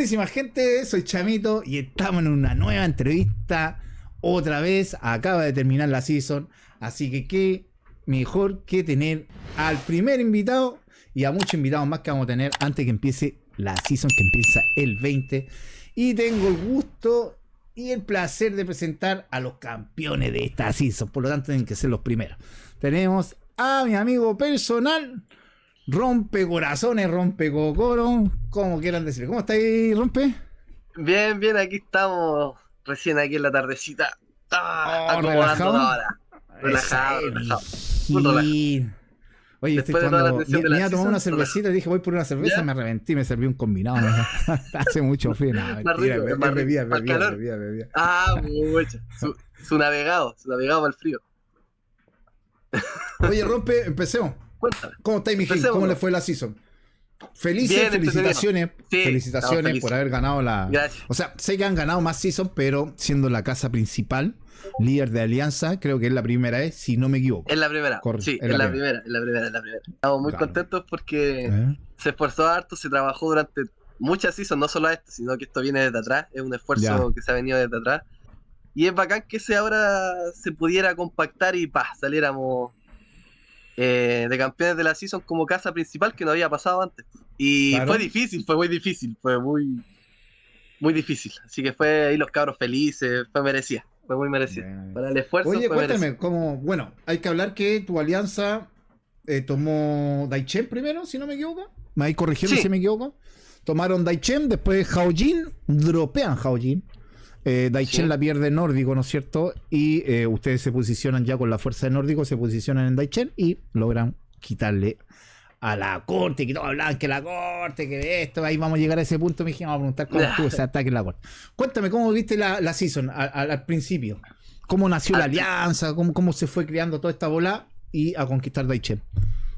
Buenísima gente, soy Chamito y estamos en una nueva entrevista. Otra vez, acaba de terminar la season, así que qué mejor que tener al primer invitado y a muchos invitados más que vamos a tener antes que empiece la season, que empieza el 20. Y tengo el gusto y el placer de presentar a los campeones de esta season, por lo tanto tienen que ser los primeros. Tenemos a mi amigo personal, Rompe Corazones, Rompe Cocoro, como quieran decir. ¿Cómo estáis, Rompe? Bien, bien, aquí estamos, recién aquí en la tardecita, acomodando Relajado. la hora, Esa relajado, es relajado, full relajado. Oye, estoy Después de toda la tomando. tensión de Me la iba a tomar una season, cervecita, dije voy por una cerveza, ¿ya? me arrepentí, me serví un combinado. ¿No? Hace mucho frío, no, Más mentira, rico, es es más rico, bebida, es para el bebida, es calor. bebida, es bebida. Mucho, su navegado para el frío. Oye, Rompe, empecemos. Cuéntame, ¿Cómo estáis, mijín? ¿Cómo le empecemos. fue la season? Felices, Bien, entretenido. felicitaciones, Sí, estamos felicitaciones por felices. haber ganado la... Gracias. O sea, sé que han ganado más season, pero siendo la casa principal, líder de Alianza, creo que es la primera vez, si no me equivoco. Es la primera, sí, Es es la la primera. primera, es la primera, es la primera. Estamos muy Claro. contentos porque ¿Eh? se esforzó harto, se trabajó durante muchas seasons, no solo esto, sino que esto viene desde atrás, es un Ya. esfuerzo que se ha venido desde atrás. Y es bacán que ahora se pudiera compactar y saliéramos de campeones de la season como casa principal, que no había pasado antes. Y Claro. fue difícil, fue muy difícil, fue muy, muy difícil. Así que fue ahí los cabros felices, fue merecida, fue muy merecida. Bien. Para el esfuerzo Oye, fue merecido. cuéntame, cómo. Bueno, hay que hablar que tu alianza tomó Daichen primero, si no me equivoco. Me vais corrigiendo Sí, si me equivoco. Tomaron Daichen, después Haojin, dropean Haojin. Daichen sí, la pierde Nórdico, ¿no es cierto? Y ustedes se posicionan ya con la fuerza de Nórdico, se posicionan en Daichen y logran quitarle a la corte, que todos hablaban que la corte, que esto, ahí vamos a llegar a ese punto, me dijeron, vamos a preguntar cómo estuvo ese ataque en la corte. Cuéntame, ¿cómo viste la season al principio? ¿Cómo nació la Al pri- alianza? ¿Cómo se fue creando toda esta bola y a conquistar Daichen?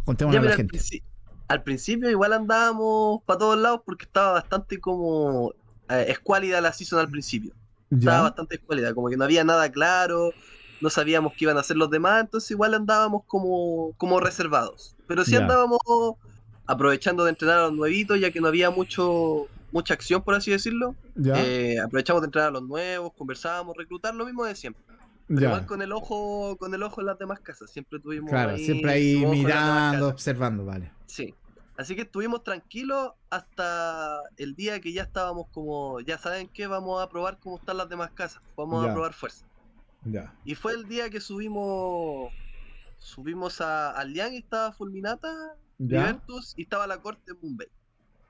Contémosle ya a la mira, gente. al principio igual andábamos para todos lados porque estaba bastante como escuálida la season al principio. Estaba ¿Ya? bastante escuálida, como que no había nada claro, no sabíamos qué iban a hacer los demás, entonces igual andábamos como reservados. Pero sí Ya. andábamos aprovechando de entrenar a los nuevitos, ya que no había mucha acción, por así decirlo. ¿Ya? Aprovechamos de entrenar a los nuevos, conversábamos, reclutar, lo mismo de siempre. Pero igual Ya. con el ojo en las demás casas, siempre tuvimos Claro, siempre ahí ahí un ojo en las demás mirando, casas. observando, vale. Sí. Así que estuvimos tranquilos hasta el día que ya estábamos como, ya saben qué, vamos a probar cómo están las demás casas, vamos a Ya, probar fuerza. ya, Y fue el día que subimos a Lian y estaba Fulminata, ya, Libertus y estaba la corte en Mumbai.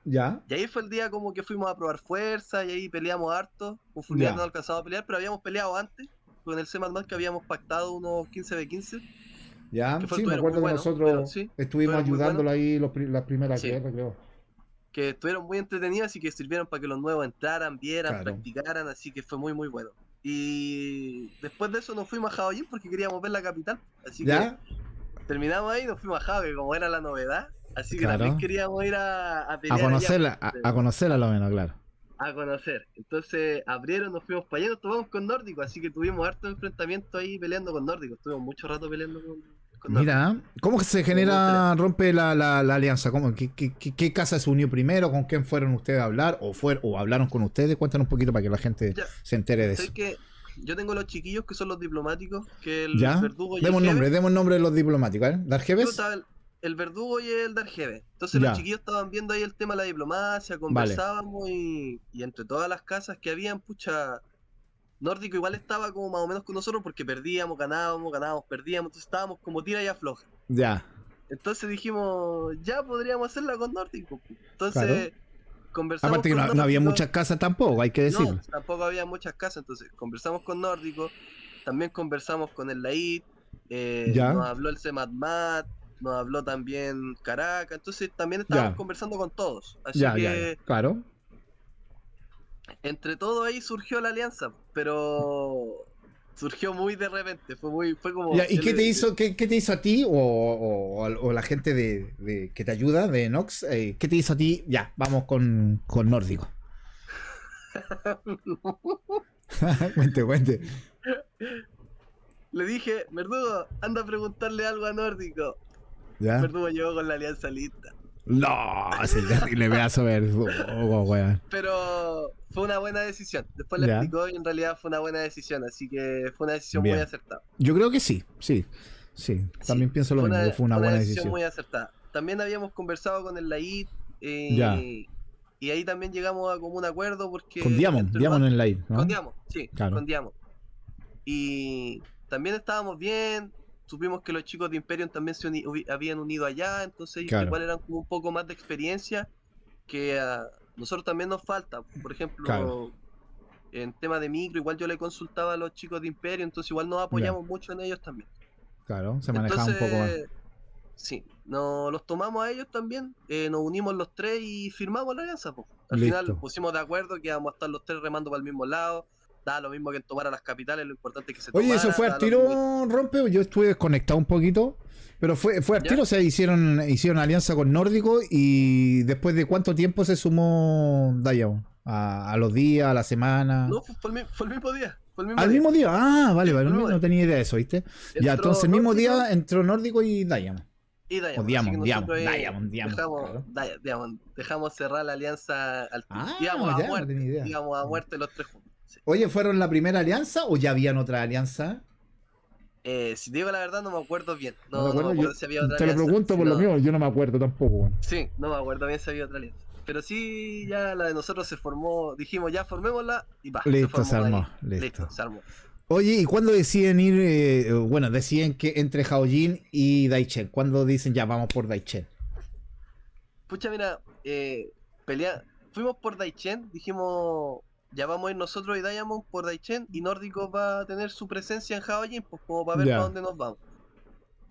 ya, Y ahí fue el día como que fuimos a probar fuerza y ahí peleamos harto. Con Fulminata no ya. alcanzamos a pelear, pero habíamos peleado antes. Con el C++ que habíamos pactado unos 15v15, Ya, que sí, me estuvieron muy acuerdo que buenos, pero nosotros sí, estuvimos estuvieron muy buenos. ayudándolo ahí las primeras Sí, guerras, creo. que estuvieron muy entretenidas y que sirvieron para que los nuevos entraran, vieran, Claro. practicaran, así que fue muy muy bueno. Y después de eso nos fuimos a Jaoyin porque queríamos ver la capital, así que ¿Ya? terminamos ahí y nos fuimos a Jao, que como era la novedad, así que también Claro. queríamos ir a A pelear allá, conocerla, a conocerla lo menos, claro. a conocer. Entonces abrieron, nos fuimos para allá, nos tomamos con Nórdico, así que tuvimos harto enfrentamiento ahí peleando con Nórdico, estuvimos mucho rato peleando con Nórdico. Mira, ¿cómo se Estuvo muy genera, entretenido. rompe la alianza? ¿Qué casa se unió primero? ¿Con quién fueron ustedes a hablar? ¿O hablaron con ustedes? Cuéntanos un poquito para que la gente Ya, se entere de sé eso. que yo tengo los chiquillos que son los diplomáticos, que el ¿Ya? verdugo y el Jeve. Demos nombre de los diplomáticos, ¿eh? Yo ¿Darjeves? estaba el verdugo y el Darjeve. Entonces los Ya, chiquillos estaban viendo ahí el tema de la diplomacia, vale. conversábamos y entre todas las casas que habían, pucha, Nórdico igual estaba como más o menos con nosotros porque perdíamos, ganábamos, ganábamos, perdíamos, entonces estábamos como tira y afloja. Ya, Entonces dijimos, ya podríamos hacerla con Nórdico. claro. Entonces conversamos Aparte que con no había Nórdico. muchas casas tampoco, hay que No, decirlo. tampoco había muchas casas, entonces conversamos con Nórdico, también conversamos con el Laid, Ya, nos habló el Semadmat, nos habló también Caracas, entonces también estábamos ya, conversando con todos. Así ya, que claro. entre todo ahí surgió la alianza, pero surgió muy de repente, fue como, Ya, ¿y qué te hizo a ti o la gente que te ayuda de Nox? ¿Qué te hizo a ti? Ya, vamos con Nórdico. Cuente. le dije, Verdugo, anda a preguntarle algo a Nórdico. Ya, Verdugo llegó con la alianza lista. No, sí, terrible pedazo de weón. Pero fue una buena decisión. Después le Ya. explicó y en realidad fue una buena decisión, así que fue una decisión muy Bien. acertada. Yo creo que sí, sí. Sí, Sí, también pienso lo mismo, que fue una fue una buena decisión decisión. muy acertada. También habíamos conversado con el Laid Ya. y ahí también llegamos a como un acuerdo Con porque Diamond, entre los Diamond en la I, con ¿no? Diamo, sí, Claro. con Diamo. Y también estábamos bien, supimos que los chicos de Imperium también habían unido allá, entonces ellos Claro, igual eran como un poco más de experiencia que a nosotros también nos falta. Por claro. ejemplo, en tema de micro, igual yo le consultaba a los chicos de Imperio, entonces igual nos Ya. apoyamos mucho en ellos también. Claro, se manejaba un poco más. Entonces, sí, nos los tomamos a ellos también, nos unimos los tres y firmamos la alianza, po. Al final Listo. pusimos de acuerdo que íbamos a estar los tres remando para el mismo lado, daba lo mismo que tomara las capitales, lo importante es que se Oye, eso tomara, fue al daba lo mismo que... tiro, Rompe. Yo estuve desconectado un poquito. Pero fue al ¿Ya? tiro, o sea, hicieron alianza con Nórdico. Y después de cuánto tiempo se sumó Diamond. A los días, a la semana. No, fue el mismo día, fue el mismo Al día. mismo día. Ah, vale, Sí, vale. fue el mismo No día. tenía idea de eso, ¿viste? Ya, entonces Entró el mismo Nórdico día entró Nórdico y Diamond. y O Diamond, así que Diamond, nosotros Diamond. Claro. dejamos cerrar la alianza al tiro. Ah, ya, no tenía idea. Íbamos a muerte los tres juntos. Sí. Oye, ¿fueron la primera alianza o ya habían otra alianza? Si te digo la verdad, no me acuerdo bien. ¿No te No me acuerdas? acuerdo si había otra Te lo alianza. pregunto Si por lo no- mismo, yo no me acuerdo tampoco, weón. sí, no me acuerdo bien si había otra alianza. Pero sí, ya la de nosotros se formó. Dijimos, ya formémosla y va, se Listo, se formó de armó. ahí. Listo. Listo, se armó. Oye, ¿y cuándo deciden ir? Bueno, deciden que entre Haojin y Daichen. ¿Cuándo dicen ya vamos por Daichen? Pucha, mira, fuimos por Daichen, dijimos, ya vamos a ir nosotros y Diamond por Daichen y Nórdico va a tener su presencia en Hawajin, pues como para ver para Ya, dónde nos vamos.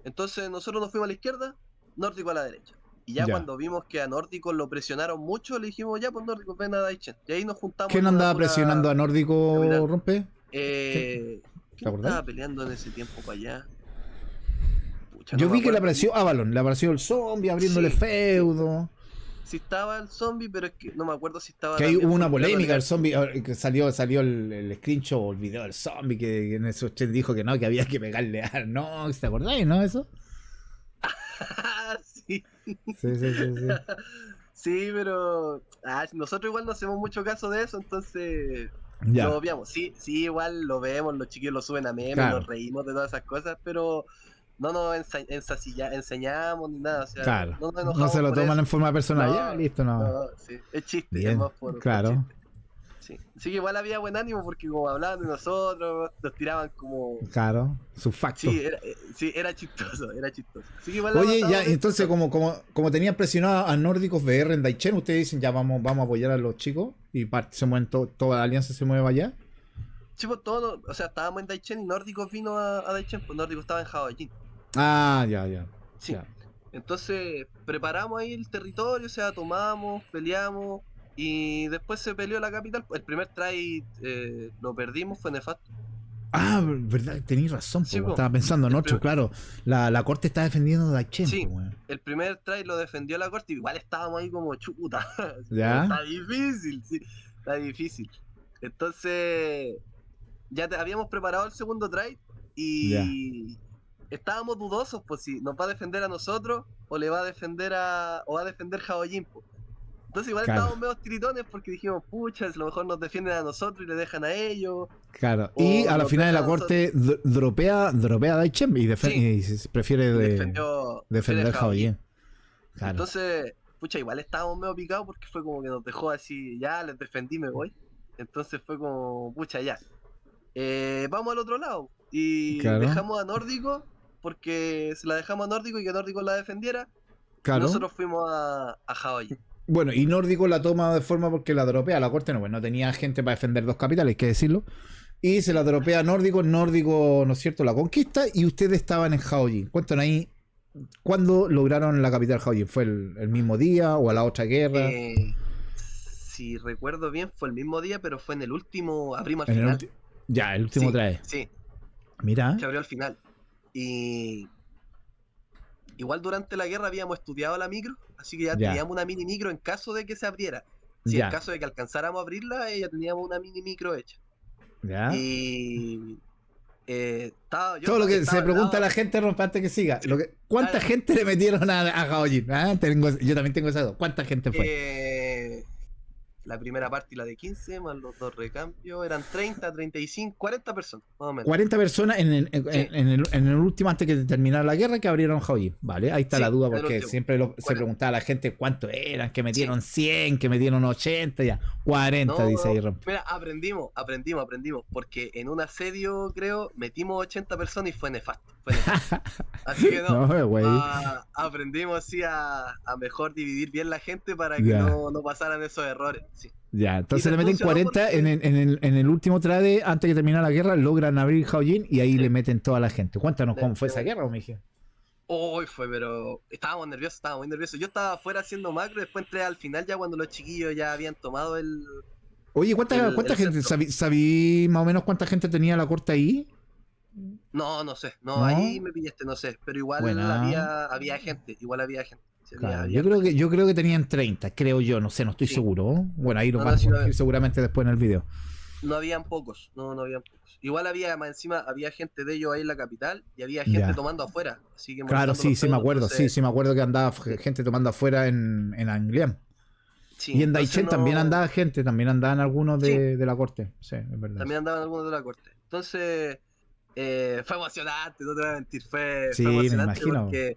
Entonces nosotros nos fuimos a la izquierda, Nórdico a la derecha. Y ya ya. cuando vimos que a Nórdico lo presionaron mucho, le dijimos, ya pues Nórdico, ven a Daichen. Y ahí nos juntamos ¿Quién en una andaba presionando pura a Nórdico, capital. Rompe? ¿Quién? ¿Te ¿Quién acordáis? estaba peleando en ese tiempo para allá? Pucha, no Yo me vi que le acuerdo bien. apareció Avalon, le apareció el zombie abriéndole Sí, sí, feudo. sí estaba el zombie, pero es que no me acuerdo si estaba Que ahí también hubo una Fulminando polémica, el Legacy. zombie, que salió el screenshot o el video del zombie, que en esos chat dijo que no, que había que pegarle a no, ¿te acordáis, no? Eso. Sí. Sí, sí, sí, sí. Sí, pero nosotros igual no hacemos mucho caso de eso, entonces lo Ya, obviamos. Sí, sí, igual lo vemos, los chiquillos lo suben a memes, nos claro, reímos de todas esas cosas, pero no nos enseñamos ni nada, o sea, claro. no nos No se enojamos lo por toman eso. en forma personal, ya, No, listo, no. no, sí, es chiste, es Bien, más por claro, chiste. Sí. Así que igual había buen ánimo porque como hablaban de nosotros, nos tiraban como... claro, su facto. Sí, era chistoso, era chistoso. Así que igual la Oye, ya, pasamos bien entonces chistoso. como tenían presionado a Nórdicos VR en Daichen, ustedes dicen ya vamos a apoyar a los chicos y se mueven toda la alianza se mueve allá. Sí, pues todos, o sea, estábamos en Daichen y Nórdicos vino a Daichen, pues Nórdicos estaba en Hawajin. Ah, ya, ya. Sí. Ya. Entonces preparamos ahí el territorio, o sea, tomamos, peleamos y después se peleó la capital. El primer try lo perdimos, fue nefasto. Ah, verdad, tenéis razón, Sí, po, pues. estaba pensando en El, 8, prim- claro. La corte está defendiendo a Daichen, po, sí, weón. el primer try lo defendió la corte, igual estábamos ahí como chuta. Así como, ¿Ya? está difícil, sí, está difícil. Entonces, habíamos preparado el segundo try Ya. y estábamos dudosos, pues si nos va a defender a nosotros o le va a defender o va a defender Hawajin, pues. Entonces igual Claro, estábamos medio tiritones porque dijimos, pucha, a lo mejor nos defienden a nosotros y le dejan a ellos, claro. Y o a la nos final de dejan la a nosotros. corte dropea a Daichen Sí, y prefiere y defendió defender Hawajin. Hawajin. Claro. Entonces, pucha, igual estábamos medio picados porque fue como que nos dejó así, ya les defendí, me voy. Entonces fue como, pucha, ya. Vamos al otro lado. Y Claro, dejamos a Nórdico porque se la dejamos a Nórdico y que Nórdico la defendiera. Y claro. nosotros fuimos a Hawajin. Bueno, y Nórdico la toma de forma porque la dropea. La corte no, pues no tenía gente para defender dos capitales, hay que decirlo. Y se la dropea a Nórdico. Nórdico, ¿no es cierto?, la conquista. Y ustedes estaban en Hawajin. Cuéntanos ahí, ¿cuándo lograron la capital Hawajin? ¿Fue el mismo día o a la otra guerra? Si recuerdo bien, fue el mismo día, pero fue en el último, abrimos al En el final. ya, el último Sí, trae. sí, Mira. se abrió al final. Y igual durante la guerra habíamos estudiado la micro, así que ya Ya, teníamos una mini micro en caso de que se abriera. Si en ya, caso de que alcanzáramos a abrirla, ya teníamos una mini micro hecha. ya. Y Todo lo que estaba se al pregunta a lado. la gente, rompe antes que siga. ¿Cuánta Claro. gente le metieron a Gaojin? ¿Ah? Yo también tengo esa duda. ¿Cuánta gente fue? La primera parte y la de 15, más los dos recambios, eran 30, 35, 40 personas, más o menos. 40 personas Sí, en el último, antes que terminara la guerra, que abrieron Gaojin. Vale, ahí está sí, la duda, en el porque último. siempre se 40. preguntaba a la gente cuántos eran, que Sí. metieron 100, que metieron 80, ya. 40, No, dice ahí no, rompe. mira, aprendimos, porque en un asedio, creo, metimos 80 personas y fue nefasto, fue nefasto. Así que no, No, güey. aprendimos sí a mejor dividir bien la gente para que Ya. no pasaran esos errores, sí. Ya, Y entonces le meten funcionó 40 porque, en el último trade, antes que terminara la guerra, logran abrir Gaojin y ahí le sí, meten toda la gente. Cuéntanos cómo fue esa le guerra, me dije. Hoy fue, pero estábamos muy nerviosos. Yo estaba afuera haciendo macro, después entré al final ya cuando los chiquillos ya habían tomado Oye, ¿cuánta el gente? centro. ¿Sabí más o menos cuánta gente tenía la corte ahí? No, no sé, no, ahí ¿No? me pillaste, no sé, pero igual Buena. había gente, sí, Claro, había harta gente. yo creo que tenían 30, creo yo, no sé, no estoy Sí, seguro. Bueno, ahí nos no, van no, a sí, no, corregir seguramente después en el video. no habían pocos, no habían pocos. Igual había, más encima, había gente de ellos ahí en la capital y había gente Ya. tomando afuera, así que Claro, molestando los sí me feudos, acuerdo, entonces, sí me acuerdo que andaba sí, gente tomando afuera en Angliam. sí, Y en entonces Daichen también no, andaba gente, también andaban algunos sí, de la corte. Sí, es verdad eso. también andaban algunos de la corte. Entonces, fue emocionante, no te voy a mentir, fue Sí, me emocionante imagino. porque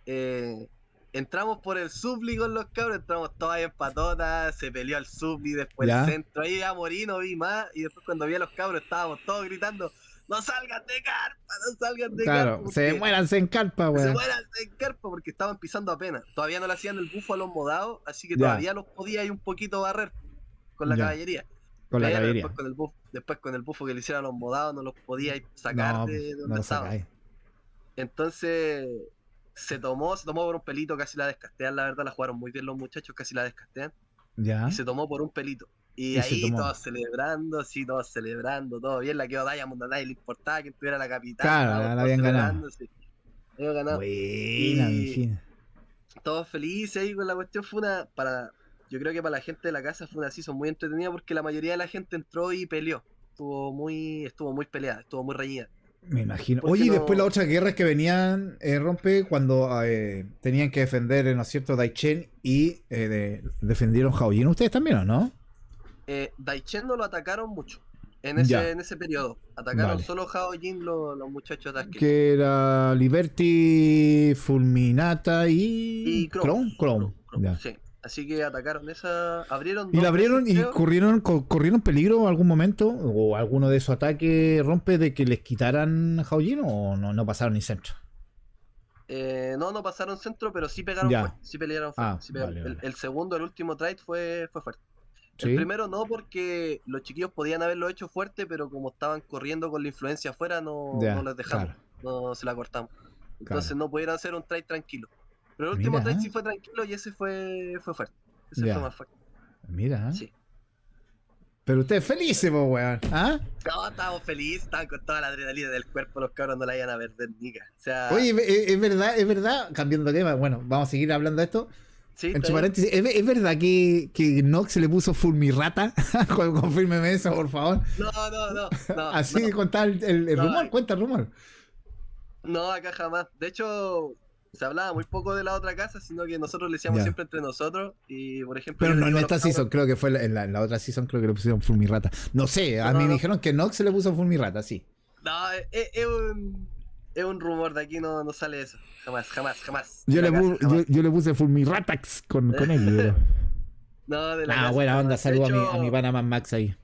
eh, entramos por el Supli con los cabros, entramos todos ahí en patota, se peleó el Supli, después el ¿Ya? centro, ahí a morir, no vi más, y después cuando vi a los cabros estábamos todos gritando, no salgan de carpa, no salgan de carpa, Claro, se porque muéranse en carpa, se weón. mueran de carpa, porque estaban pisando apenas, todavía no le hacían el bufo a los modados, así que Ya, todavía los podía ir un poquito barrer con la ya, caballería. con la Pero caballería. después con el bufo que le hicieron a los modados no los podía sacar No, pues, de no donde lo estaban. sacáis. Entonces se tomó por un pelito, casi la descastean, la verdad, la jugaron muy bien los muchachos, casi la descastean, y Ya, se tomó por un pelito. Y y se ahí tomó. todos celebrando, todo bien, la quedó Diamond, a nadie le importaba que tuviera la capital, Claro, estábamos la todos habían ganado. celebrando, sí, habíamos ganado. Buena, Y mijina. todos felices ahí con la cuestión, yo creo que para la gente de la casa fue una season muy entretenida porque la mayoría de la gente entró y peleó. Estuvo muy peleada, estuvo muy reñida. Me imagino. Porque Oye, y después las no, otras guerras que venían, Rompe, cuando tenían que defender, ¿no es cierto?, Daichen y defendieron Haojin. ¿Ustedes también o no? Daichen no lo atacaron mucho Ya, en ese periodo. Atacaron vale. solo Haojin los muchachos de Asketil. Que era Liberty, Fulminata y Y Crow, Chrome. Chrome, ya. sí. Así que atacaron esa, abrieron ¿Y la dos veces, abrieron y creo. corrieron peligro en algún momento? ¿O alguno de esos ataques rompe de que les quitaran Haojin o no pasaron ni centro? No pasaron centro, pero sí pegaron Ya. fuerte, sí pelearon fuerte. Ah, Sí pegaron. vale, vale. El segundo, el último trade fue fuerte. El ¿Sí? primero no, porque los chiquillos podían haberlo hecho fuerte, pero como estaban corriendo con la influencia afuera, no Ya, les dejamos, claro, no se la cortamos. claro. Entonces no pudieron hacer un trade tranquilo. Pero el último Mira, trade sí fue tranquilo y ese fue fuerte. Ese fue ya, más fuerte. mira. Sí. Pero ustedes felices, po, weón. ¿Ah? No, estábamos felices, estaban con toda la adrenalina del cuerpo, los cabros no la iban a perder, nica. O sea, Oye, es verdad, cambiando de tema, bueno, vamos a seguir hablando de esto. sí, está Entre bien. paréntesis, es verdad que Nox se le puso Fulmirata? Confírmeme eso, por favor. Así No, contaba el no, rumor, cuenta el rumor. no, acá jamás. De hecho, se hablaba muy poco de la otra casa, sino que nosotros le decíamos Ya. siempre entre nosotros. Y por ejemplo, Pero yo les no en digo a los esta cabros, season, creo que fue en la otra season, creo que le pusieron Fulmirata. No sé, a mí no, me no, dijeron que Nox se le puso Fulmirata, sí. no, es un rumor de aquí, no sale eso. Jamás, jamás, jamás. De Yo la le, casa, jamás. yo le puse Fulmiratax con X, pero... No, de la Ah, casa, buena onda, jamás. De saludo a mi hecho, Panaman Max ahí.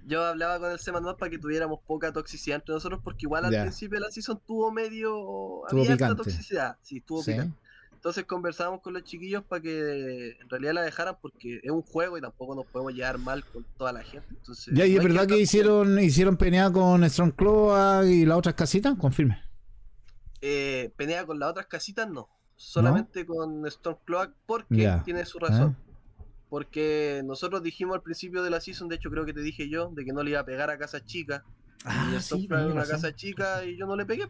yo hablaba con el Semanal para que tuviéramos poca toxicidad entre nosotros, porque igual al Ya, principio de la season tuvo medio. estuvo Había harta picante. toxicidad, sí, estuvo Sí. picante. Entonces conversábamos con los chiquillos para que en realidad la dejaran, porque es un juego y tampoco nos podemos llevar mal con toda la gente. Entonces, Ya, y no es hay que verdad estar que peleando. hicieron pelea con Strong Cloak y las otras casitas, confirme. Pelea con las otras casitas, no. ¿No? Solamente con Stormcloak, porque Ya. tiene su ¿Eh? razón. Porque nosotros dijimos al principio de la season, de hecho creo que te dije yo, de que no le iba a pegar a casa chica. Y Ah, sí, Stormcloak es tenías una razón. casa chica y yo no le pegué.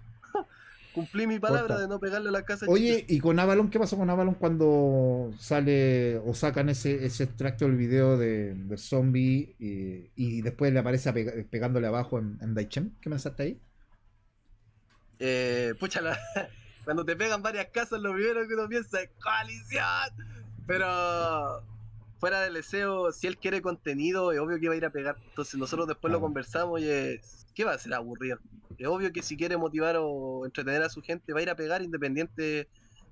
cumplí mi palabra Corta. de no pegarle a la casa. Oye, ¿y con Avalon qué pasó con Avalon cuando sale o sacan ese extracto del video del zombie y después le aparece pegándole abajo en Daichen? ¿Qué pensaste ahí? Pucha, cuando te pegan varias casas, lo primero que uno piensa es ¡coalición! Pero fuera del deseo, si él quiere contenido, es obvio que va a ir a pegar. Entonces nosotros después lo Claro. conversamos y ¿qué va a ser aburrido? Es obvio que si quiere motivar o entretener a su gente, va a ir a pegar independiente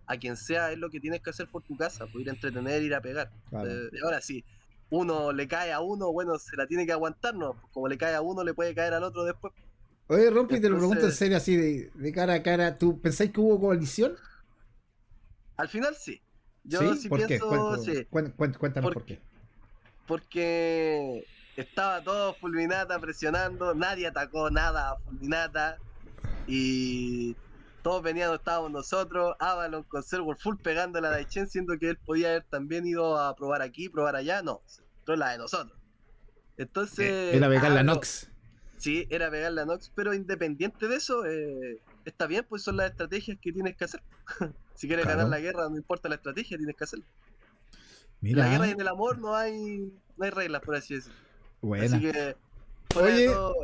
a quien sea, es lo que tienes que hacer por tu casa, pues ir a entretener, ir a pegar. Claro. Y ahora sí, uno le cae a uno, bueno, se la tiene que aguantar, ¿no? Pues como le cae a uno, le puede caer al otro después. Oye, Rompi, te lo pregunto en Entonces, serio, así de cara a cara. ¿Tú pensáis que hubo coalición? al final sí. Yo ¿Sí? sí ¿Por qué? pienso, sí. Cuéntanos por qué. Porque estaba todo Fulminata presionando, nadie atacó nada a Fulminata y todos venían, estábamos nosotros, Avalon con Server Full pegando a la Daichen, siendo que él podía haber también ido a probar aquí, probar allá, no, se entró la de nosotros. Entonces, Era pegar la Nox. sí, era pegar la Nox, pero independiente de eso, está bien, pues son las estrategias que tienes que hacer. Si quieres Claro. ganar la guerra, no importa la estrategia, tienes que hacerlo. Mira. En la guerra y en el amor no hay reglas, por así decirlo. Buena. Así que, fuera Oye. de todo,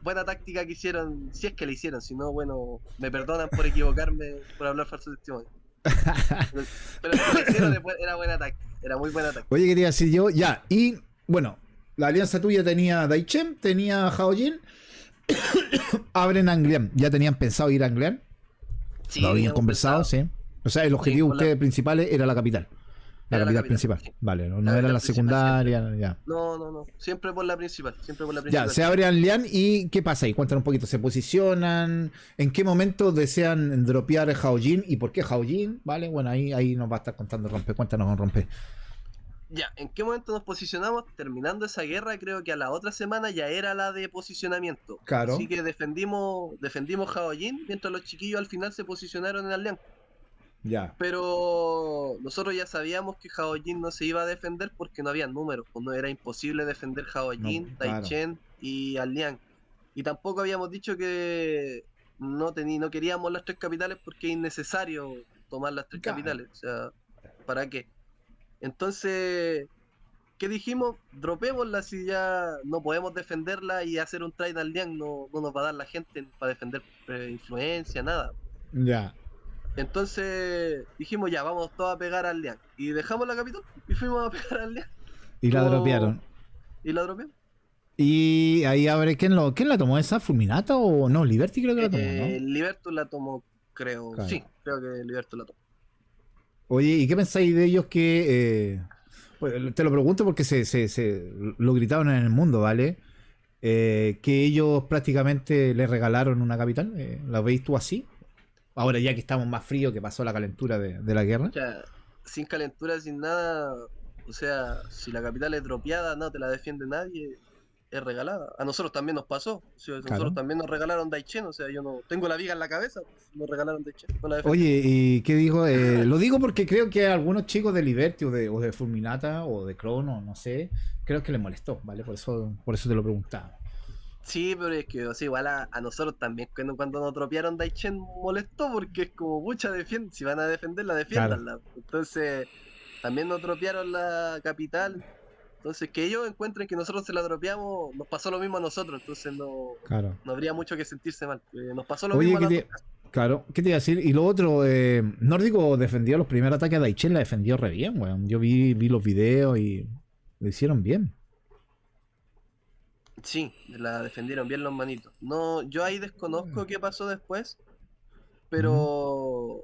buena táctica que hicieron, si es que la hicieron, si no, bueno, me perdonan por equivocarme, por hablar falso testimonio. Pero si la hicieron, era buena táctica, era muy buena táctica. Oye, quería decir yo, ya, y bueno, la alianza tuya tenía Daichen, tenía Haojin, abren Anglian, ¿ya tenían pensado ir a Anglian? Sí, Lo habían habíamos conversado, pensado. sí. O sea, el objetivo de por la- ustedes principales era la capital. La Era la capital capital, principal. sí. Vale, no, La no era capital la principal secundaria, ya. No, siempre por la principal, siempre por la Ya, principal. se abre Anglian y ¿qué pasa ahí? Cuéntanos un poquito. ¿Se posicionan? ¿En qué momento desean dropear Haojin? ¿Y por qué Haojin? Vale, bueno, ahí nos va a estar contando Rompe. Cuéntanos con Rompe. Ya, ¿en qué momento nos posicionamos? Terminando esa guerra, creo que a la otra semana ya era la de posicionamiento. Claro. Así que defendimos Haojin, mientras los chiquillos al final se posicionaron en Alianza. Ya. Pero nosotros ya sabíamos que Haojin no se iba a defender porque no había números, pues no era imposible defender Haojin, No, claro. Daichen y Alian. Y tampoco habíamos dicho que no queríamos las tres capitales porque es innecesario tomar las tres Claro. capitales. O sea, ¿para qué? Entonces, ¿qué dijimos? Dropémosla si ya no podemos defenderla y hacer un trade al Liang no nos va a dar la gente para defender influencia, nada. Ya. Entonces dijimos ya, vamos todos a pegar al Liang. Y dejamos la capital y fuimos a pegar al Liang. Y la Como- dropearon. Y la dropeamos. Y ahí abre, ¿quién la tomó esa? ¿Fulminata o no? Liberty creo que la tomó, ¿no? Libertus la tomó, creo. Claro. Sí, creo que Libertus la tomó. Oye, ¿y qué pensáis de ellos que... bueno, te lo pregunto porque se lo gritaron en el mundo, ¿vale? Que ellos prácticamente le regalaron una capital. ¿La veis tú así? Ahora ya que estamos más fríos, que pasó la calentura de la guerra. O sea, sin calentura, sin nada. O sea, si la capital es dropeada, no te la defiende nadie. Es regalada. A nosotros también nos pasó. O sea, Claro. nosotros también nos regalaron Daichen. O sea, yo no tengo la viga en la cabeza. Pues, nos regalaron Daichen. No la defendí. Oye, ¿y qué digo? Lo digo porque creo que a algunos chicos de Liberty o de Fulminata o de Chrono, no sé, creo que les molestó, ¿vale? Por eso te lo preguntaba. Sí, pero es que, o sea, igual a nosotros también cuando nos dropearon Daichen molestó porque es como, pucha, si van a defenderla, defiéndanla. Entonces, también nos dropearon la capital. Entonces, que ellos encuentren que nosotros se la dropeamos, nos pasó lo mismo a nosotros. Entonces, no habría mucho que sentirse mal. Nos pasó lo Oye, mismo a las ¿qué dos. claro, ¿qué te iba a decir? Y lo otro, Nórdico defendió los primeros ataques a Daichen, la defendió re bien, weón. Yo vi los videos y lo hicieron bien. Sí, la defendieron bien los manitos. No, yo ahí desconozco qué pasó después, pero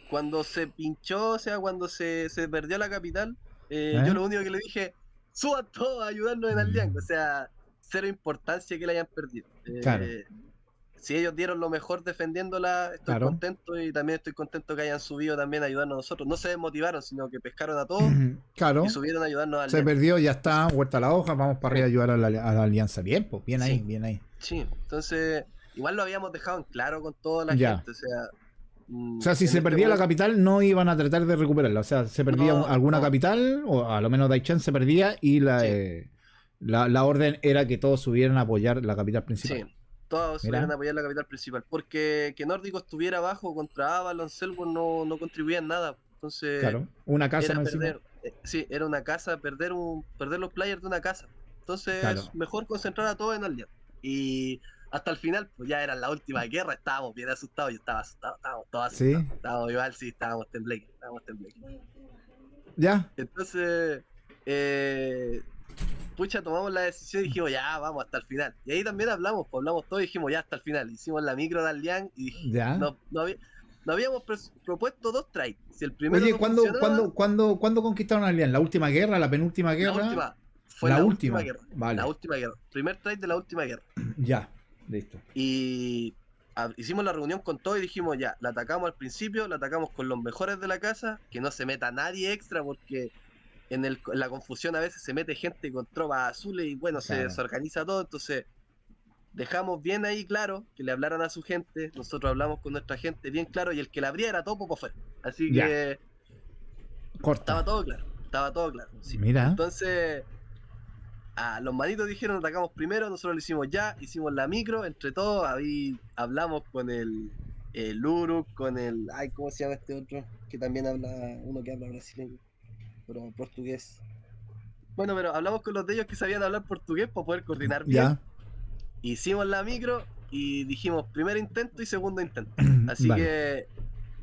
cuando se pinchó, o sea, cuando se perdió la capital, yo lo único que le dije, suban todos a ayudarnos en Aldeang. O sea, cero importancia que la hayan perdido. Claro. Si ellos dieron lo mejor defendiéndola, estoy contento y también estoy contento que hayan subido también a ayudarnos a nosotros. No se desmotivaron, sino que pescaron a todos Claro. y subieron a ayudarnos a Se perdió, ya está, vuelta a la hoja, vamos para arriba a ayudar a la alianza. Bien, pues, bien ahí, bien ahí. Sí, entonces, igual lo habíamos dejado en claro con toda la Ya. gente, o sea... O sea, si se perdía la capital, no iban a tratar de recuperarla. O sea, se perdía alguna capital, o a lo menos Daichen se perdía, y la orden era que todos subieran a apoyar la capital principal. Sí. Todos Mira. iban a apoyar la capital principal. Porque que Nórdico estuviera abajo contra Avalon, Selborne no contribuía en nada. Entonces, Claro. Una casa era más encima. perder. Sí, era una casa, perder los players de una casa. Entonces, Claro. mejor concentrar a todos en Allianz. Y hasta el final, pues ya era la última guerra, estábamos bien asustados. Yo estaba asustado, estábamos todos asustados. Sí. Estábamos igual, sí, estábamos tembleque. Ya. Entonces, pucha, tomamos la decisión y dijimos, ya, vamos hasta el final. Y ahí también hablamos, pues hablamos todos y dijimos, ya, hasta el final. Hicimos la micro de Allianz y Ya. no habíamos propuesto 2 tries. Si el primero Oye, no ¿cuándo, funcionaba, ¿cuándo conquistaron Allianz? ¿La última guerra? ¿La penúltima la guerra? última. Fue La la última, última guerra. vale. La última guerra. Primer try de la última guerra. Ya, listo. Y hicimos la reunión con todo y dijimos, ya, la atacamos al principio, la atacamos con los mejores de la casa, que no se meta nadie extra porque en la confusión a veces se mete gente con tropas azules y bueno, Claro. se organiza todo. Entonces dejamos bien ahí claro que le hablaran a su gente, nosotros hablamos con nuestra gente bien claro y el que la abría era topo por fuera. Así Ya. que Corta. estaba todo claro. Sí. Mira. Entonces, los manitos dijeron atacamos primero, nosotros lo hicimos ya, hicimos la micro, entre todos, ahí hablamos con el Uruk, con el, ay, ¿cómo se llama este otro? Que también habla, uno que habla brasileño, pero portugués. Bueno, pero hablamos con los de ellos que sabían hablar portugués para poder coordinar bien. Ya. Hicimos la micro y dijimos primer intento y segundo intento. Así Vale. que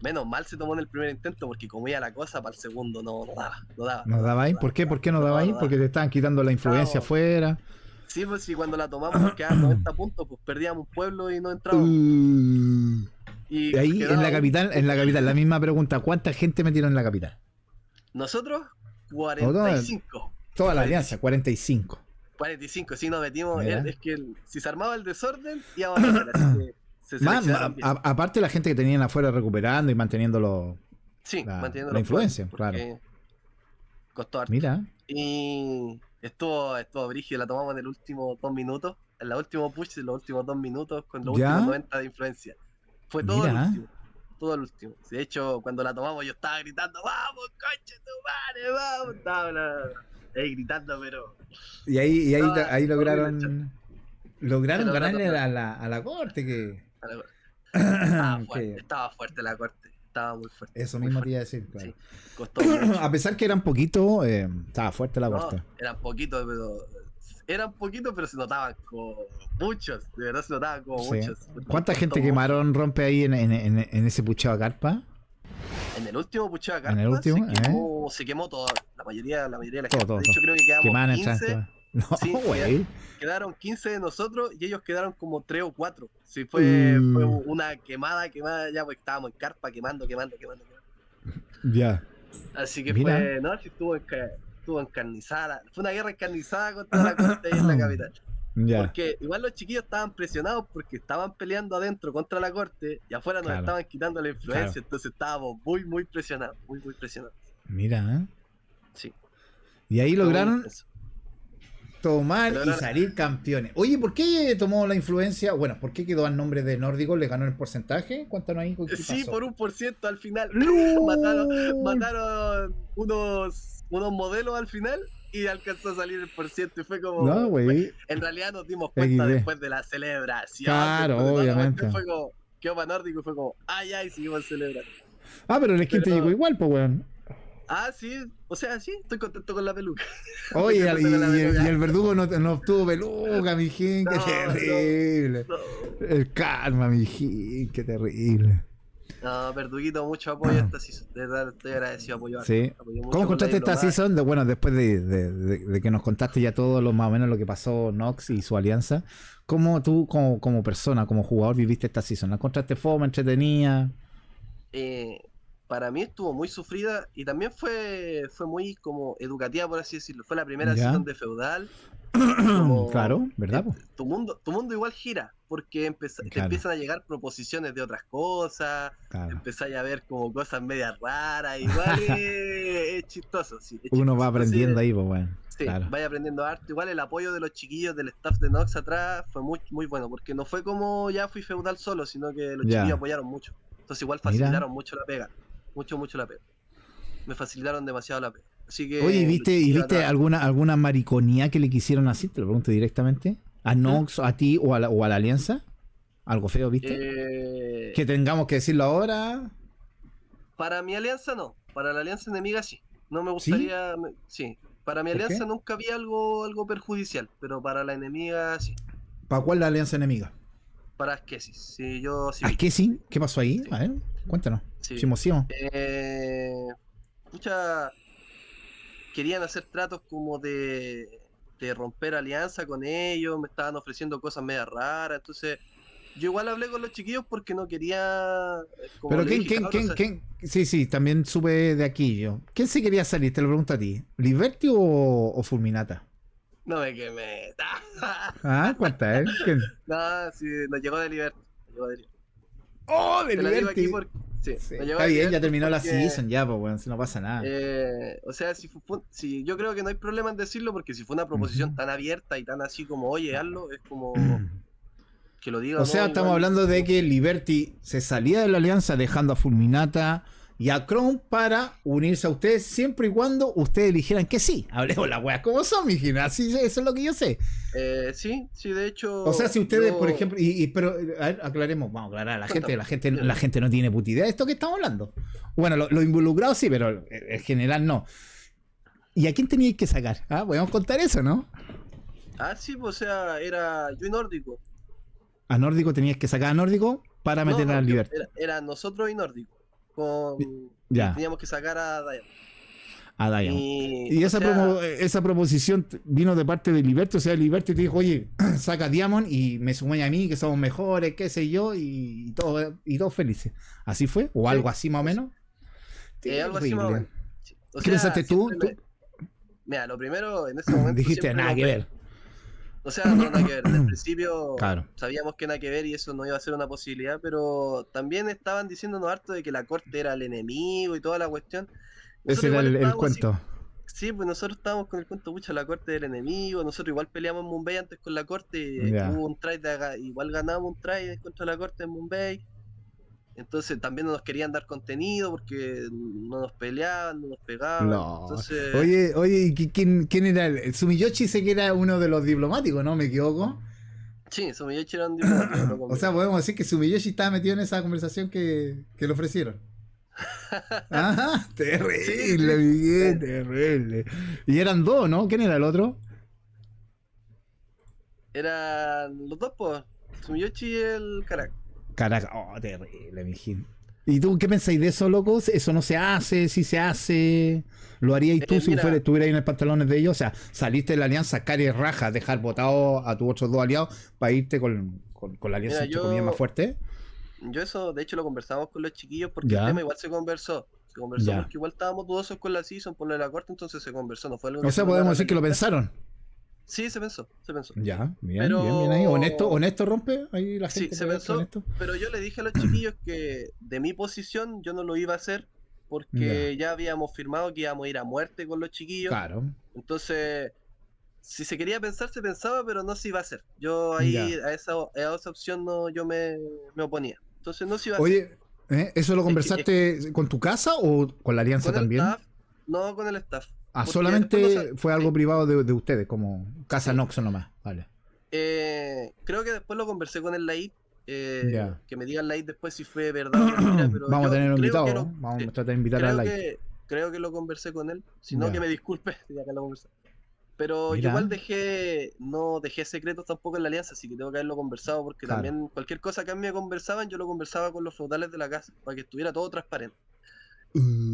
menos mal se tomó en el primer intento porque como iba la cosa para el segundo no daba. ¿No daba ahí? ¿Por qué? ¿Por qué no daba ahí? Porque te estaban quitando la influencia Estábamos- afuera. Sí, pues si cuando la tomamos nos quedaban 90 puntos, pues perdíamos un pueblo y no entrábamos. Y ahí quedaba en la capital, la misma pregunta, ¿cuánta gente metieron en la capital? Nosotros, 45. Toda la alianza, 45. 45, sí, nos metimos. Mira. Es que si se armaba el desorden, íbamos a meter, así que se seleccionaron bien. Aparte la gente que tenían afuera recuperando y manteniendo Sí, manteniendo la los influencia, puntos, claro. porque costó harto. Mira, Y estuvo brígido, la tomamos en el último 2 minutos. En la última push, en los últimos 2 minutos, con los ¿Ya? últimos 90 de influencia. Fue todo Mira. el último. Todo el último. De hecho, cuando la tomamos yo estaba gritando, ¡vamos, conche tu madre, vamos! Estaba ahí gritando, pero... y ahí Estaba lograron Se ganarle lograron. a la corte que, Estaba fuerte la corte. Estaba muy fuerte. eso muy mismo fuerte. te iba a decir, claro. Sí, costó mucho. A pesar que eran poquitos, estaba fuerte la No, corte. eran poquitos, pero se notaban como muchos. De verdad se notaban como Sí. muchos. ¿Cuánta Costó gente mucho. quemaron rompe ahí en ese pucheo a carpa? En el último pucheo acá En el último, se quemó todo, la mayoría de la gente. Todo. De hecho, creo que Quemaban quedamos el 15. transporte. No, Sí, güey. Quedaron 15 de nosotros y ellos quedaron como 3 o 4. Sí, fue una quemada ya, porque estábamos en carpa quemando. Ya. Así que Mira. sí estuvo encarnizada. Fue una guerra encarnizada contra la corte ahí en la capital. Ya. Porque igual los chiquillos estaban presionados porque estaban peleando adentro contra la corte y afuera nos Claro. estaban quitando la influencia. Claro. Entonces estábamos muy presionados, muy presionados. Mira, ¿eh? Sí. Y ahí lograron Eso. tomar Pero y ahora- salir campeones. Oye, ¿por qué tomó la influencia? Bueno, ¿por qué quedó al nombre de Nórdico? ¿Le ganó el porcentaje? Cuéntanos ahí. ¿Qué Sí, pasó? por 1% al final. ¡No! Mataron unos modelos al final y alcanzó a salir el por ciento y fue como... No, güey. En realidad nos dimos cuenta XD. después de la celebración. Claro, después de toda la obviamente. cuestión, Fue como, quedó para Nórdico y fue como, y seguimos celebrando. Ah, pero el skin te Pero- llegó igual, pues, weón. Sí, o sea, sí, estoy contento con la peluca. Oye, Estoy contento con la peluca. y el verdugo no obtuvo peluca, mijín. Qué No, terrible. No, El karma, mijín. Qué terrible. no, Verduguito, mucho apoyo a esta season. De verdad, estoy agradecido, apoyo. Sí. Apoyo mucho ¿Cómo con la encontraste esta diplomacia. season? Bueno, después de que nos contaste ya todo lo más o menos lo que pasó Nox y su alianza, ¿cómo tú como persona, como jugador viviste esta season? ¿La encontraste fome, entretenida? Para mí estuvo muy sufrida y también fue muy como educativa, por así decirlo. Fue la primera Ya. season de Feudal. Como- Claro, ¿verdad? po? Tu mundo igual gira, porque te Claro. empiezan a llegar proposiciones de otras cosas, Claro. empezáis a ver como cosas medias raras, igual es chistoso. Sí, es Uno va chistoso. aprendiendo ahí, pues, bueno. Sí, Claro. vaya aprendiendo harto. Igual el apoyo de los chiquillos del staff de Nox atrás fue muy bueno, porque no fue como ya fui feudal solo, sino que los Ya. chiquillos apoyaron mucho. Entonces igual Mira. facilitaron mucho la pega. Mucho la pega. Me facilitaron demasiado la pega. Así que Oye, ¿y los viste chiquillos atrás- alguna mariconía que le quisieron así? Te lo pregunto directamente. ¿A Nox, a ti o a la alianza? ¿Algo feo, viste? Que tengamos que decirlo ahora. Para mi alianza no, para la alianza enemiga sí. No me ¿Sí? gustaría, sí. Para mi ¿Por alianza qué? nunca vi algo perjudicial, pero para la enemiga sí. ¿Para cuál la alianza enemiga? Para Askesis, sí, yo sí ¿A vi. qué sí? ¿Qué pasó ahí? Sí, A ver, cuéntanos. sí vi. Chimosío. Mucha querían hacer tratos como de romper alianza con ellos, me estaban ofreciendo cosas medio raras, entonces yo igual hablé con los chiquillos porque no quería, como Pero le dije, cabros, quién? Sí, sí, también supe de aquí yo. ¿Quién se quería salir? Te lo pregunto a ti. ¿Liberty o Fulminata? no me quemé. Ah, cuenta, ¿eh? ¿Quién? No, sí, nos llegó de Liberty. Nos llegó de Liberty. ¡Oh, de Te lo digo aquí Liberty! porque. Sí, Sí, nos llegó está de bien, ya Liberty terminó la porque. season, ya, pues, bueno, si no pasa nada. O sea, si yo creo que no hay problema en decirlo porque si fue una Ujú. proposición tan abierta y tan así como, oye, hazlo, es como que lo diga O o sea, no, estamos igual. hablando de que Liberty se salía de la alianza dejando a Fulminata y a Chrome para unirse a ustedes siempre y cuando ustedes eligieran que sí. Hablemos las weas como son, mi así eso es lo que yo sé. Sí, sí, de O sea, hecho, si ustedes, por yo. ejemplo, pero a ver, aclaremos, vamos a aclarar a la gente, Cuéntame. la gente no tiene puta idea de esto que estamos hablando. Bueno, lo involucrado sí, pero en general no. ¿Y a quién teníais que sacar? Ah, podemos contar eso, ¿no? Ah, sí, pues, o sea, era yo y Nórdico. A Nórdico teníais que sacar a Nórdico para No, meter a no, Liberty. era nosotros y Nórdico. Y Ya, teníamos que sacar a Diamond. a Diamond. Y, Y o sea, esa proposición vino de parte de Liberty, o sea, Liberty te dijo, oye, saca a Diamond y me sumé a mí, que somos mejores, qué sé yo, y todos felices. ¿Así fue? ¿O sí, algo así más o eso. menos? Algo así más o Terrible. menos. Sí. O ¿Qué sea, pensaste tú? siempre me. Mira, lo primero, en ese momento Dijiste, siempre nada nos que ve. ver. O sea, no, nada que ver. En el principio Claro. sabíamos que nada que ver y eso no iba a ser una posibilidad, pero también estaban diciéndonos harto de que la corte era el enemigo y toda la cuestión. Ese Nosotros era igual el estábamos así. cuento. Sí, pues nosotros estábamos con el cuento, pucha, la corte del enemigo. Nosotros igual peleamos en Mumbai antes con la corte. Ya. Hubo un try, igual ganamos un try contra la corte en Mumbai. Entonces también no nos querían dar contenido porque no nos peleaban, no nos pegaban. No. Entonces, Oye, ¿y quién era? Sumiyoshi sé que era uno de los diplomáticos, ¿no? ¿Me equivoco? sí, Sumiyoshi era un diplomático, habló O sea, conmigo. podemos decir que Sumiyoshi estaba metido en esa conversación que le ofrecieron. Ajá, Sí, terrible, sí. Miguel, terrible. Y eran dos, ¿no? ¿Quién era el otro? Eran los dos, pues. Sumiyoshi y el Karak. Caraca, oh, terrible, mijín. ¿Y tú qué pensáis de eso, locos? ¿Eso no se hace? ¿Sí se hace? ¿Lo haríais tú si Mira, estuvierais en el pantalones de ellos? O sea, saliste de la alianza cara y raja, dejar votado a tus otros dos aliados para irte con la alianza mira, entre comillas más fuerte. yo eso, de hecho, lo conversamos con los chiquillos porque el tema Ya, igual se conversó. Se conversó ya. porque igual estábamos dudosos con la season por lo de la corte, entonces se conversó, no fue algo O que se sea, podemos mandaron a la decir que lo lista. pensaron. Sí, se pensó, se pensó. Ya, bien, bien, bien ahí. Honesto, Pero honesto rompe. Ahí la sí, gente se puede ver que pensó, honesto. pero yo le dije a los chiquillos que de mi posición yo no lo iba a hacer Ya, porque ya habíamos firmado que íbamos a ir a muerte con los chiquillos. claro. Entonces, si se quería pensar, se pensaba, pero no se iba a hacer. Yo ahí Ya. a esa opción no, yo me oponía. Entonces no se iba a hacer. Oye, ¿eso lo Es que conversaste con tu casa o con la alianza con el también? staff, no con el staff. Ah, Porque después no solamente fue algo sí, privado de ustedes, como Casa sí. Noxo nomás. Vale. Creo que después lo conversé con el Laid. Ya. Que me diga el Laid después si fue verdad o mentira, pero Vamos a yo tenerlo creo que invitado. lo. Vamos Sí, a tratar de invitar a creo Light. que, creo que lo conversé con él. Si no, que Ya. me disculpe, ya que lo conversé. Pero yo Mira. igual no dejé secretos tampoco en la alianza, así que tengo que haberlo conversado porque Claro. también cualquier cosa que a mí me conversaban, yo lo conversaba con los feudales de la casa, para que estuviera todo transparente.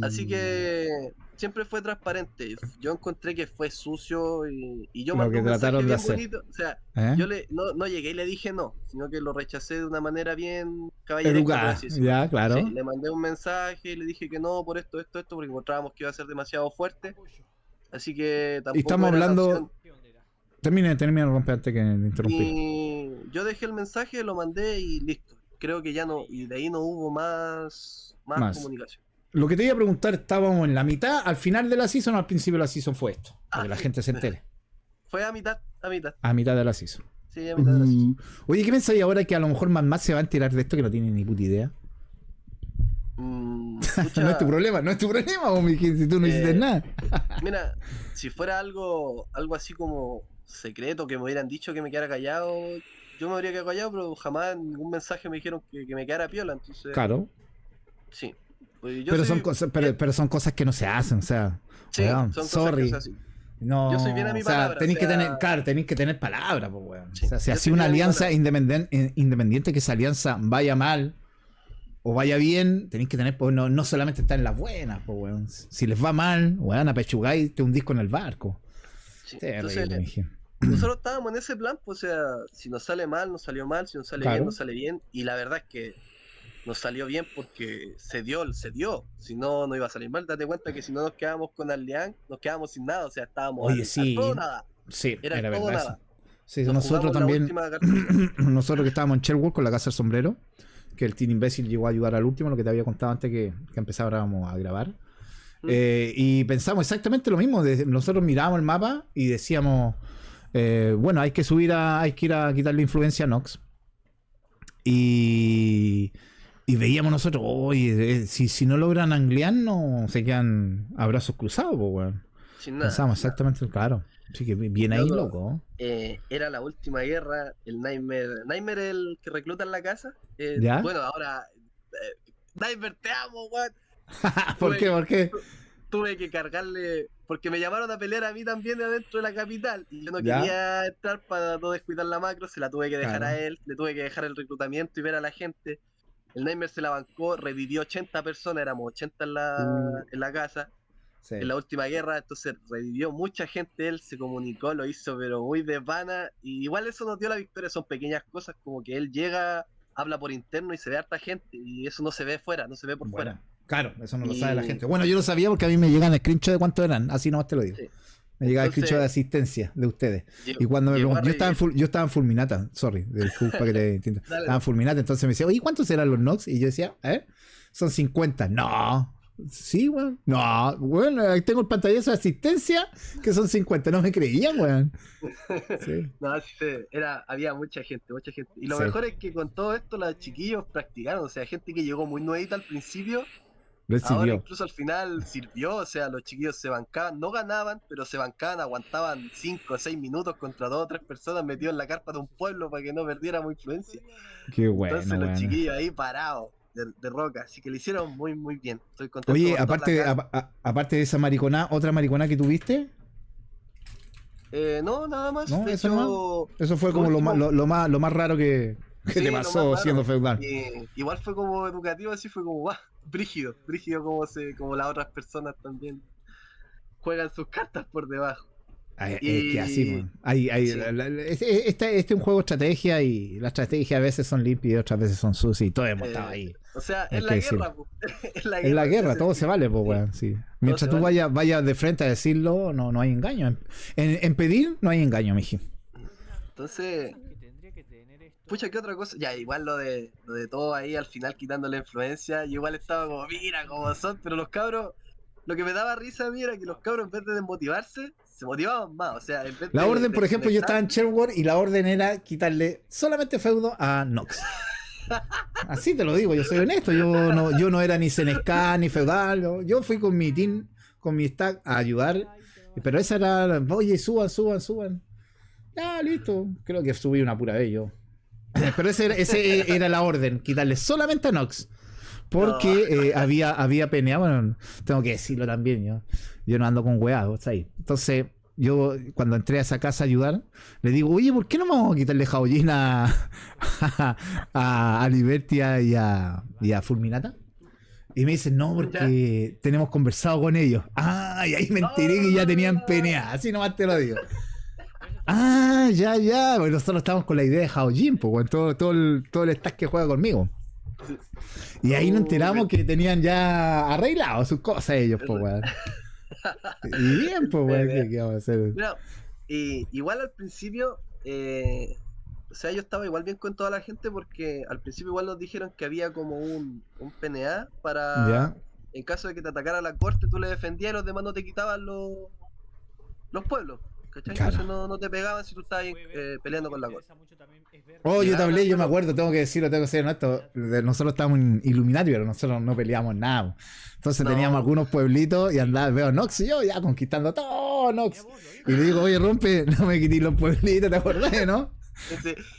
Así que siempre fue transparente. Yo encontré que fue sucio y yo Lo mandé que un mensaje trataron de bien hacer. bonito. O sea, ¿Eh? no llegué y le dije no, sino que lo rechacé de una manera bien caballeresca, por Educada. así decirlo. Ya, Sí, claro. le mandé un mensaje y le dije que no por esto, porque encontrábamos que iba a ser demasiado fuerte. Así que Y tampoco estamos era esa hablando. opción. Termina, rompe antes que me interrumpí. Y yo dejé el mensaje, lo mandé y listo. Creo que ya no, y de ahí no hubo más Más. comunicación. Lo que te iba a preguntar, estábamos en la mitad, al final de la season o al principio de la season fue esto. Para Ah, que la sí. gente se entere. Fue a mitad, a mitad. A mitad de la season. Sí, a mitad de la season. Oye, ¿qué pensáis ahora que a lo mejor más se va a enterar de esto que no tiene ni puta idea? No es tu Pucha, problema, no es tu problema, o si tú no hiciste eh, nada. mira, si fuera algo así como secreto, que me hubieran dicho que me quedara callado, yo me habría quedado callado, pero jamás en ningún mensaje me dijeron que me quedara piola, entonces, Claro. sí. Pues yo Pero son soy cosas, bien, pero son cosas que no se hacen, o sea, sí, weón, son cosas que se sorry. hacen. Yo soy bien a No, o mi sea, palabra, o tenéis que tener, sea, claro, tenéis que tener palabra, pues, weón. O sí, sea, si yo así soy una bien a mi alianza palabra. independiente que esa alianza vaya mal o vaya bien, tenéis que tener, pues, no solamente estar en las buenas, pues, weón. Si les va mal, weón, apechugáis, te hundís con el barco. Sí. Entonces, Terrible, mije. nosotros estábamos en ese plan, pues, o sea, si nos sale mal, nos salió mal, si nos sale bien, Claro. nos sale bien, y la verdad es que nos salió bien porque se dio, si no, no iba a salir mal. Date cuenta que si no nos quedábamos con Aldean, nos quedábamos sin nada, o sea, estábamos Oye, al todo o sí, nada, sí, era el era todo o verdad eso. nada. Sí, Nos nosotros jugamos la también, última cartita. nosotros que estábamos en Sherwood con la Casa del Sombrero, que el Team Imbécil llegó a ayudar al último, lo que te había contado antes que empezábamos a grabar. ¿Mm? Y pensamos exactamente lo mismo. Nosotros mirábamos el mapa y decíamos, bueno, hay que ir a quitarle influencia a Nox. Y veíamos nosotros, oye, si no logran anglear, no se quedan a brazos cruzados, pues, weón. Sin nada, Pensamos sin nada. exactamente, claro. Así que bien ahí, Loco, loco. era la última guerra, el Nightmare el que recluta en la casa. ¿Ya? Bueno, ahora, Nightmare, te amo, weón. ¿Por Tuve qué? que, ¿Por qué? tuve que cargarle, porque me llamaron a pelear a mí también de adentro de la capital, y yo no ¿Ya? quería entrar para no descuidar la macro, se la tuve que dejar a Claro. él, le tuve que dejar el reclutamiento y ver a la gente. El Nightmare se la bancó, revivió 80 personas, éramos 80 en la casa, Sí. en la última guerra, entonces revivió mucha gente, él se comunicó, lo hizo pero muy de pana, y igual eso nos dio la victoria, son pequeñas cosas como que él llega, habla por interno y se ve harta gente, y eso no se ve fuera, no se ve por fuera. Bueno, claro, eso no lo sabe la Y gente. Bueno, yo lo sabía porque a mí me llegan screenshots de cuántos eran, así nomás te lo digo. sí, Me llegaba screenshot de entonces asistencia de ustedes. llegó, Y cuando me llegó a preguntan, revivir. yo estaba en Fulminata, sorry, disculpa que te entienda. Dale, Estaba en Fulminata, entonces me decía, oye, ¿cuántos eran los Nox? Y yo decía, son 50. No. Sí, weón. No, weón, ahí tengo el pantallazo de asistencia que son 50. No me creían, weón. Sí, no, sí, había mucha gente, mucha gente. Y lo sí. mejor es que con todo esto los chiquillos practicaron, o sea, gente que llegó muy nuevita al principio, Lo ahora sirvió. incluso al final sirvió, o sea, los chiquillos se bancaban, no ganaban, pero se bancaban, aguantaban 5 o 6 minutos contra 2 o 3 personas metidos en la carpa de un pueblo para que no perdiéramos influencia. Qué Entonces bueno, los weón. chiquillos ahí parados de roca, así que lo hicieron muy, muy bien. Estoy contento Oye, por toda la aparte, casa. aparte de esa maricona, ¿otra maricona que tuviste? No, nada más. ¿No? De ¿Eso nomás? hecho, Eso fue lo como último, lo más raro que te sí, lo más pasó siendo raro. feudal. Igual fue como educativo, así fue como, ¡guau! Brígido, brígido como las otras personas también juegan sus cartas por debajo. Es que así, Y man. sí, Este es un juego de estrategia y las estrategias a veces son limpias y otras veces son sucias y todos hemos estado ahí. o sea, Hay es que la decirlo. guerra, po. Es la En la guerra, en ese guerra todo se sentido. vale, pues, Sí, weón. Sí. todo Mientras se tú vale. vayas de frente a decirlo, no hay engaño. En pedir no hay engaño, miji. Entonces, pucha, ¿qué otra cosa? Ya, igual lo de todo ahí al final quitando la influencia, yo igual estaba como, mira cómo son, pero los cabros, lo que me daba risa a mí era que los cabros en vez de desmotivarse, se motivaban más, o sea, en vez La orden, de por ejemplo, yo estaba desconectar, en Sherwood y la orden era quitarle solamente feudo a Nox. Así te lo digo, yo soy honesto. Yo no era ni Senesca ni feudal. Yo fui con mi team, con mi stack a ayudar. Pero esa era, oye, suban. Ya, listo. Creo que subí una pura vez yo. Pero ese era la orden, quitarle solamente a Nox. no, Porque había PNA, bueno, tengo que decirlo también, yo no ando con weados, ¿sabes? Entonces, yo cuando entré a esa casa a ayudar, le digo, oye, ¿por qué no vamos a quitarle Jaollín a Libertia y a Fulminata? Y me dicen, no, porque tenemos conversado con ellos. Ah, y ahí me enteré que ya tenían PNA, así nomás te lo digo. Ah, ya, porque nosotros estamos con la idea de Jaojin, pues, con todo el stack que juega conmigo. Y ahí nos enteramos que tenían ya arreglado sus cosas ellos, pues, weón. Y bien, pues, weón, ¿qué vamos a hacer? Mira, igual al principio, o sea, yo estaba igual bien con toda la gente porque al principio igual nos dijeron que había como un PNA para, Ya, en caso de que te atacara la corte, tú le defendías y los demás no te quitaban los pueblos, ¿cachai? claro. Entonces no te pegaban si tú estabas peleando con la corte. Oh, Y yo te ahora hablé, yo me solo- acuerdo, tengo que decirlo, tengo que ser honesto. Nosotros estábamos en Illuminati, pero nosotros no peleamos nada. Entonces teníamos No, algunos pueblitos y andaba, veo Nox y yo ya conquistando todo Nox. Y le digo, oye, rompe, no me quites los pueblitos, ¿te acordás, no?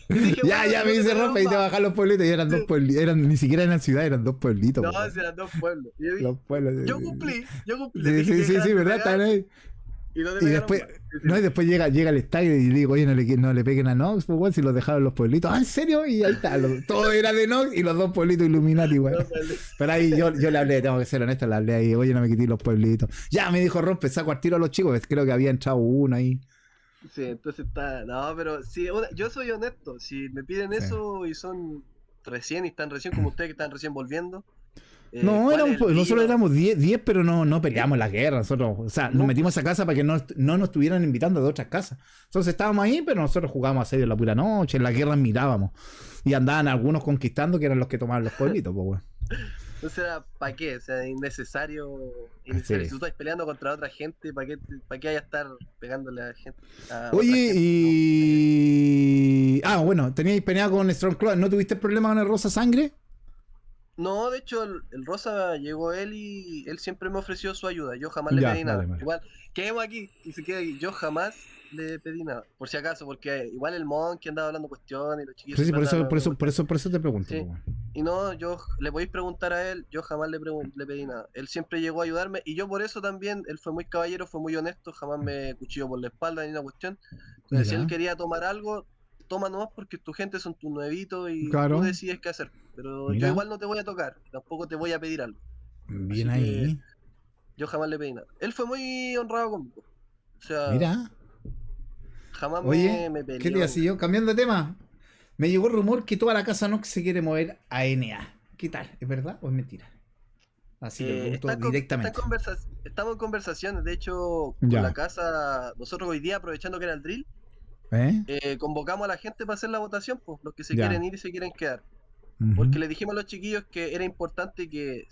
Yo dije, Ya, bueno, ya no me te dice tenemos Rafa y te más. bajan los pueblitos y eran dos pueblitos, ni siquiera eran ciudades, eran dos pueblitos, No, po, weón. si eran 2 pueblos. Y yo dije, Los pueblos. yo cumplí, les Sí, dije sí, que sí, dejaran sí, de ¿verdad? pegar Estaban ahí. y no te Y pegaron después, más. Sí, sí. no, y después llega el estadio y le digo, oye, no le peguen a Nox, pues, weón, si los dejaron los pueblitos. Ah, ¿en serio? Y ahí está, todo era de Nox y los dos pueblitos Illuminati, weón. No, vale. Pero ahí yo le hablé, tengo que ser honesto, le hablé ahí, oye, no me quité los pueblitos. Ya, me dijo Rompe, saco al tiro a los chicos, creo que había entrado uno ahí. Sí, entonces está. No, pero sí, yo soy honesto. Si me piden Sí. eso y son recién y están recién como ustedes que están recién volviendo, No, ¿cuál es el nosotros motivo? éramos 10 pero no peleamos la guerra. Nosotros, o sea, nos No, metimos a esa casa para que no nos estuvieran invitando de otras casas. Entonces estábamos ahí, pero nosotros jugábamos a serio la pura noche, en la guerra mirábamos. Y andaban algunos conquistando que eran los que tomaban los pueblitos, pues, weón. entonces era ¿para qué? O sea, innecesario. Sí. Si tú estás peleando contra otra gente, ¿para qué vaya a estar pegándole a gente? A otra Oye, gente? y. Ah, bueno, teníais pelea con Strong Claw. ¿No tuviste problema con el Rosa Sangre? No, de hecho, el Rosa llegó él y él siempre me ofreció su ayuda. Yo jamás le Ya, pedí nada. vale, vale. Igual, quedemos aquí y se queda aquí. Yo jamás le pedí nada, por si acaso, porque igual el Monkey andaba hablando cuestiones y los chiquillos Sí, sí, siempre por andaban hablando por eso te pregunto, Sí. pues, weón. Y no, yo le podéis preguntar a él, yo jamás le pedí nada. Él siempre llegó a ayudarme y yo por eso también, él fue muy caballero, fue muy honesto, jamás me cuchilló por la espalda ni una cuestión. Entonces, si él Ya, quería tomar algo, toma nomás porque tu gente son tus nuevitos y tú claro. decides qué hacer. Pero yo Mira, igual no te voy a tocar, tampoco te voy a pedir algo. bien Así que ahí. yo jamás le pedí nada. Él fue muy honrado conmigo. O sea, Mira. jamás Oye, me ¿qué te peleó. iba a decir yo? Cambiando de tema. Me llegó el rumor que toda la casa Nox se quiere mover a NA. ¿Qué tal? ¿Es verdad o es mentira? Así que lo pregunto directamente. Estamos en conversaciones, de hecho, con Ya. la casa, nosotros hoy día, aprovechando que era el drill, ¿Eh? convocamos a la gente para hacer la votación, pues, los que se Ya. quieren ir y se quieren quedar. Ujú. Porque le dijimos a los chiquillos que era importante que,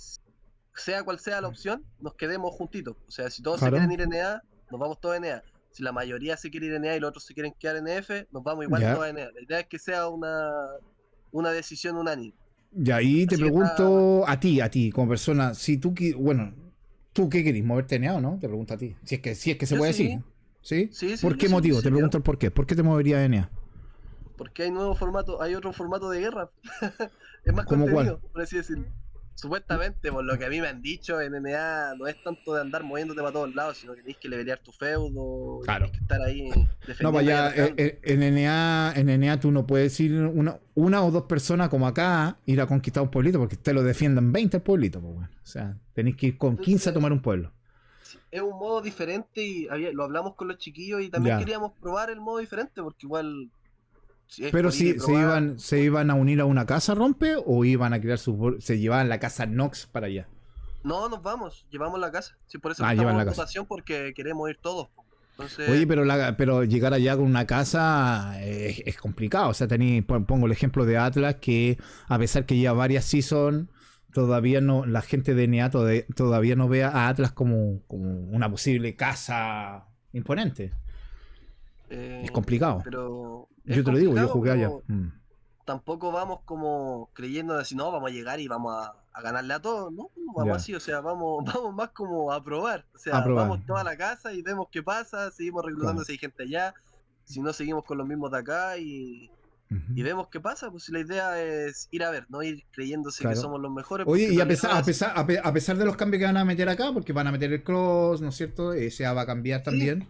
sea cual sea la opción, nos quedemos juntitos. O sea, si todos Claro. se quieren ir en EA, nos vamos todos en EA. Si la mayoría se quiere ir en EA y los otros se quieren quedar en EF, nos vamos igual Ya. todos en EA. La idea es que sea una decisión unánime. Y ahí te Así que pregunto a ti, como persona, si tú, bueno, ¿tú qué querís? ¿Moverte NA o no? Te pregunto a ti. Si es que se Yo puede sí. decir. ¿Sí? Sí, ¿Por yo qué sí motivo? hubiese Te pregunto el por qué. ¿Por qué te moverías a NA? Porque hay nuevo formato, hay otro formato de guerra. Es más ¿Cómo contenido, cuál? por así decirlo. Supuestamente, por lo que a mí me han dicho, en NA no es tanto de andar moviéndote para todos lados, sino que tenés que levelear tu feudo, Claro. tenés que estar ahí No, defendiendo. vaya, y atacando. en NA tú no puedes ir una o dos personas como acá, ir a conquistar un pueblito, porque te lo defiendan 20 el pueblito, pues, bueno. O sea, tenéis que ir con 15 a tomar un pueblo. Es un modo diferente y lo hablamos con los chiquillos y también Ya. queríamos probar el modo diferente, porque igual... Si es Pero por ir y si probar, se iban a unir a una casa rompe o iban a crear se llevaban la casa Nox para allá. no, nos vamos, llevamos la casa. Sí, por eso Ah, estamos llevan la en casa. votación, porque queremos ir todos. Entonces, Oye, pero llegar allá con una casa es complicado. O sea, pongo el ejemplo de Atlas, que a pesar que lleva varias seasons, todavía no, la gente de NA todavía no ve a Atlas como una posible casa imponente. Es complicado. pero Yo te lo digo, yo complicado, jugué allá. pero tampoco vamos como creyendo así, no, vamos a llegar y vamos a ganarle a todos, ¿no? No vamos Ya. así, o sea, vamos más como a probar. O sea, A probar. vamos toda la casa y vemos qué pasa, seguimos reclutando Claro. si hay gente allá, si no seguimos con los mismos de acá y Ujú. vemos qué pasa. Pues si la idea es ir a ver, no ir creyéndose Claro. que somos los mejores. Oye, porque y en realidad a pesar de los cambios que van a meter acá, porque van a meter el cross, ¿no es cierto? Ese va a cambiar Sí, también.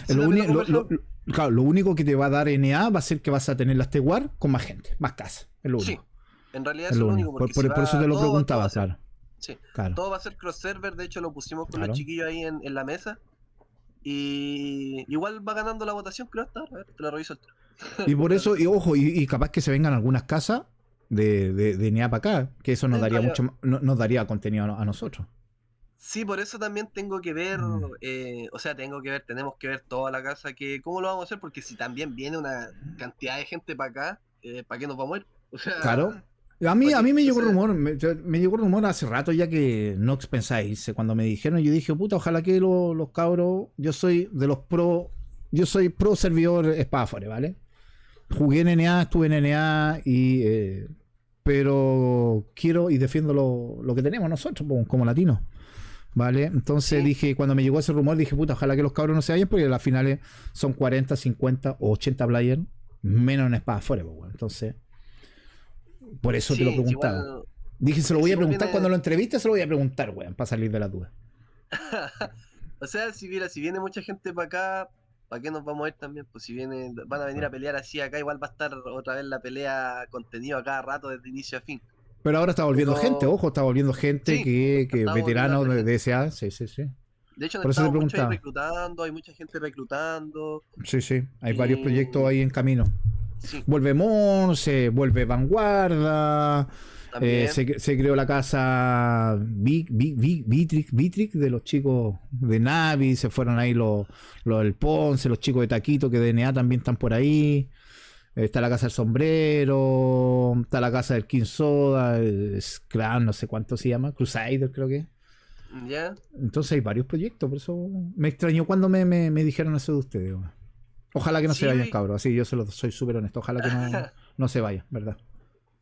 sí, Lo, lo que uni- nos lo- conversamos. claro, lo único que te va a dar NA va a ser que vas a tener las T-War con más gente, más casas. Es lo Sí, único. en realidad Es eso lo es lo único. único, porque Por eso te lo todo va preguntaba, a ser, claro. sí, Claro. todo va a ser cross server. De hecho lo pusimos con Claro. los chiquillos ahí en la mesa. Y igual va ganando la votación, creo hasta ahora. A ver, te la reviso. Y por eso, y ojo, y capaz que se vengan algunas casas de NA para acá, que eso nos daría Vaya. mucho nos daría contenido a nosotros. Sí, por eso también tengo que ver, o sea, tenemos que ver toda la casa, que cómo lo vamos a hacer, porque si también viene una cantidad de gente para acá, ¿para qué nos vamos a ir? O sea, Claro. A mí ¿para qué? me llegó Entonces, rumor, me llegó rumor hace rato ya que Nox pensaba irse. Cuando me dijeron, yo dije, puta, ojalá que los cabros, yo soy pro servidor Spafore, ¿vale? Jugué en NA, estuve en NA pero quiero y defiendo lo que tenemos nosotros como latinos. ¿Vale? Entonces Sí. dije, cuando me llegó ese rumor, dije, puta, ojalá que los cabros no se vayan, porque las finales son 40, 50 o 80 players. menos en Espada Forever, weón. Entonces, por eso te lo Sí, preguntaba. igual. Dije, se lo voy Si a igual preguntar viene. cuando lo entreviste, se lo voy a preguntar, weón, para salir de la duda. O sea, si viene mucha gente para acá, ¿para qué nos vamos a ir también? Pues si van a venir a pelear así acá, igual va a estar otra vez la pelea contenido a cada rato desde inicio a fin. Pero ahora está volviendo gente, Pero ojo, está volviendo gente sí, que estamos volviendo a veteranos harta de gente. SA, sí, sí, sí. De hecho, Por eso te estamos mucho ahí preguntaba. reclutando, hay mucha gente reclutando. Sí, sí, hay varios proyectos Y ahí en camino. sí, Vuelve Monse, vuelve Vanguardia, también. se creó la casa Vitric de los chicos de Navi, se fueron ahí los del Ponce, los chicos de Taquito que de DNA también están por ahí. Está la casa del sombrero, está la casa del King Soda, Scram, no sé cuánto se llama, Crusader creo que. ¿Ya? Entonces hay varios proyectos, por eso me extrañó cuando me dijeron eso de ustedes. Weón. Ojalá que no se Sí, vayan, cabros. Así yo soy súper honesto. Ojalá que no se vayan, ¿verdad?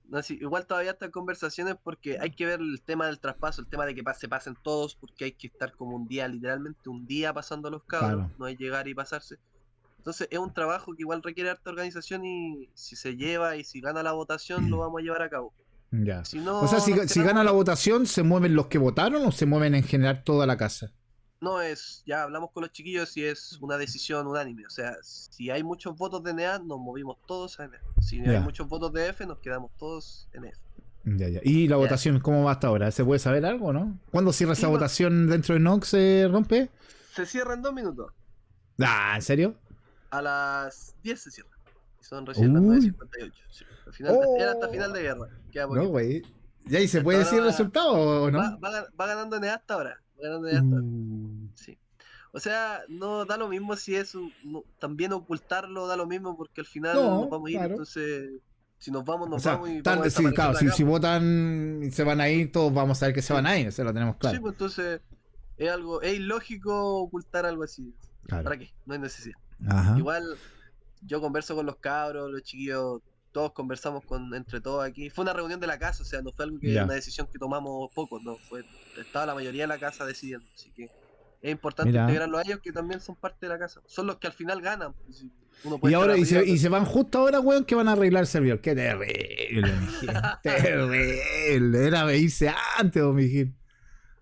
no, sí, igual todavía están conversaciones porque hay que ver el tema del traspaso, el tema de que se pasen todos, porque hay que estar como un día, literalmente un día pasando a los cabros, Claro. no hay llegar y pasarse. Entonces es un trabajo que igual requiere harta organización y si se lleva y si gana la votación lo vamos a llevar a cabo. Ya. Si O sea, no nos si gana quedamos, la votación, ¿se mueven los que votaron o se mueven en general toda la casa? no es, ya hablamos con los chiquillos y es una decisión unánime. O sea, si hay muchos votos de NEA, nos movimos todos a NEA. Si hay Ya. muchos votos de F, nos quedamos todos en F. Ya, ya. ¿Y la Ya. votación cómo va hasta ahora? ¿Se puede saber algo, no? ¿Cuándo cierra esa Sí, votación dentro de Nox, se rompe? se cierra en 2 minutos. Ah, ¿en serio? A las 10 se cierra. Y son recién las Uy. 9:58. Sí. Al final, era hasta Oh. final de guerra. Queda No, poquito. güey. ¿Ya ahí se Hasta puede decir el ahora resultado o no? va ganando NEA hasta ahora. Va ganando NEA hasta ahora. Uh. Sí. O sea, no da lo mismo si es también ocultarlo da lo mismo porque al final nos No, vamos a ir, claro. entonces si nos vamos, O nos sea, vamos y vamos a sí, desaparecer claro, de acá, si pues. votan y se van a ir, todos vamos a saber que se Sí, van a ir, eso lo tenemos sí, claro. pues entonces es ilógico ocultar algo así. Claro. ¿Para qué? No hay necesidad. Ajá. Igual yo converso con los cabros, los chiquillos, todos conversamos entre todos aquí. Fue una reunión de la casa, o sea, no fue algo que Ya. una decisión que tomamos pocos, no, estaba la mayoría de la casa decidiendo, así que es importante Mira. integrarlos a ellos que también son parte de la casa. Son los que al final ganan. Pues, si uno Y puede estar ahora, arriba, y pero se van justo ahora, weón, que van a arreglar el servidor. Qué terrible, mijín. Terrible. Era irse antes, mijín.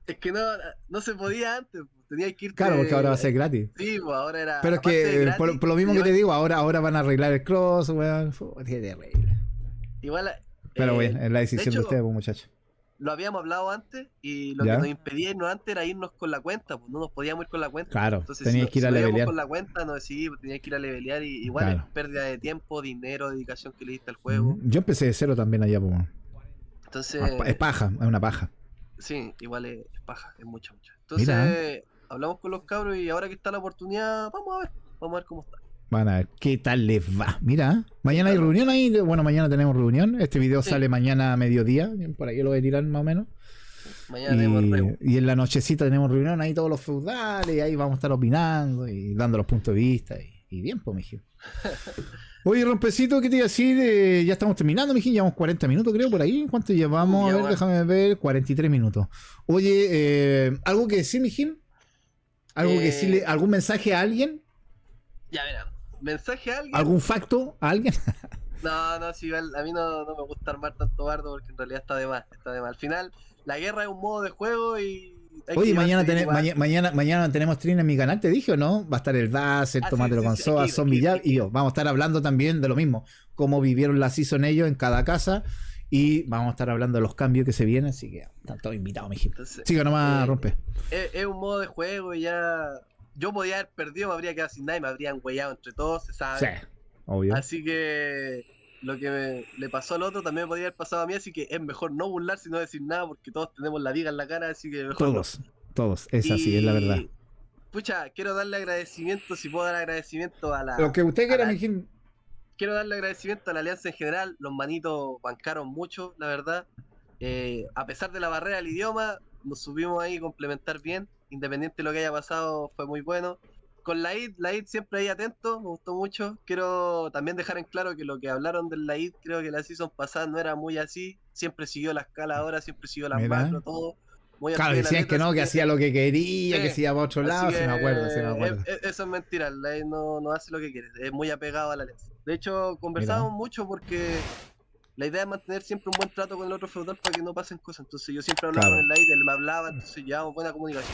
es que no se podía antes, pues, tenías que Claro, porque ahora va a irte. ser gratis. Sí, pues ahora era, Pero es aparte de que, gratis, por lo mismo que te digo, ahora van a arreglar el cross, weón. Qué terrible. igual, Pero bueno, es la de decisión de hecho, ustedes, pues, muchachos. lo habíamos hablado antes y lo que nos ¿Ya? impedía irnos antes era irnos con la cuenta, pues no nos podíamos ir con la cuenta. Claro, Entonces, teníais que ir si a no íbamos levelear. con la cuenta, no sí, pues, tenías que ir a levelear y igual es Claro. pérdida de tiempo, dinero, dedicación que le diste al Mm, juego. yo empecé de cero también allá, pues. Entonces, Es paja, es una paja. sí, igual es paja, es mucho, mucho. Mira, Entonces, hablamos con los cabros y ahora que está la oportunidad, vamos a ver cómo está. van a ver qué tal les va. Mira, mañana hay Claro. reunión ahí. Bueno, mañana tenemos reunión. Este video Sí. sale mañana a mediodía. Por ahí lo voy a tirar más o menos. Mañana tenemos reu. Y en la nochecita tenemos reunión ahí todos los feudales. Y ahí vamos a estar opinando y dando los puntos de vista. Y bien, pues, mijín. Oye, Rompecito, ¿qué te iba a decir? Ya estamos terminando, mijín. Llevamos 40 minutos, creo, por ahí. ¿Cuánto llevamos? Ya A ver, va. déjame ver. 43 minutos. Oye, ¿algo que decir, mijín? ¿Algo que decirle? ¿Algún mensaje a alguien? Ya verán. ¿Mensaje a alguien? ¿Algún facto a alguien? No, sí, igual, a mí no me gusta armar tanto bardo porque en realidad está de más, está de más. Al final, la guerra es un modo de juego y hay que Oye, llevarse bien igual. mañana tenemos stream en mi canal, te dije, ¿o no? Va a estar el DAS, el Ah, Tomátelo con sí, Soda, hay Zombie que ir, Jab y yo. Vamos a estar hablando también de lo mismo, cómo vivieron la season ellos en cada casa y vamos a estar hablando de los cambios que se vienen, así que están todos invitados, mijito. Entonces, Siga nomás, Rompe. es un modo de juego y ya. Yo podía haber perdido, me habría quedado sin nada y me habrían huellado entre todos, se sabe. Sí, obvio. Así que lo que le pasó al otro también me podría haber pasado a mí, así que es mejor no burlarse y no decir nada porque todos tenemos la viga en la cara, así que mejor no. Todos, es así, es la verdad. Pucha, quiero darle agradecimiento, si puedo dar agradecimiento a la. Lo que usted quiera, la- mijín. Quiero darle agradecimiento a la alianza en general. Los manitos bancaron mucho, la verdad. A pesar de la barrera del idioma, nos subimos ahí a complementar bien. Independiente de lo que haya pasado, fue muy bueno. Con la ID siempre ahí atento, me gustó mucho. Quiero también dejar en claro que lo que hablaron del la ID, creo que la season pasada no era muy así. Siempre siguió la escala ahora, siempre siguió las Mira. macro, todo. Muy al Claro, pie de la decían letra, que no, así que hacía lo que quería, Sí, que se iba para otro así lado, que sí me acuerdo. eso es mentira, la ID no hace lo que quiere, es muy apegado a la alianza. De hecho, conversábamos mucho porque la idea es mantener siempre un buen trato con el otro feudal para que no pasen cosas. Entonces yo siempre hablaba Claro. con el Light, él me hablaba, entonces llevábamos buena comunicación.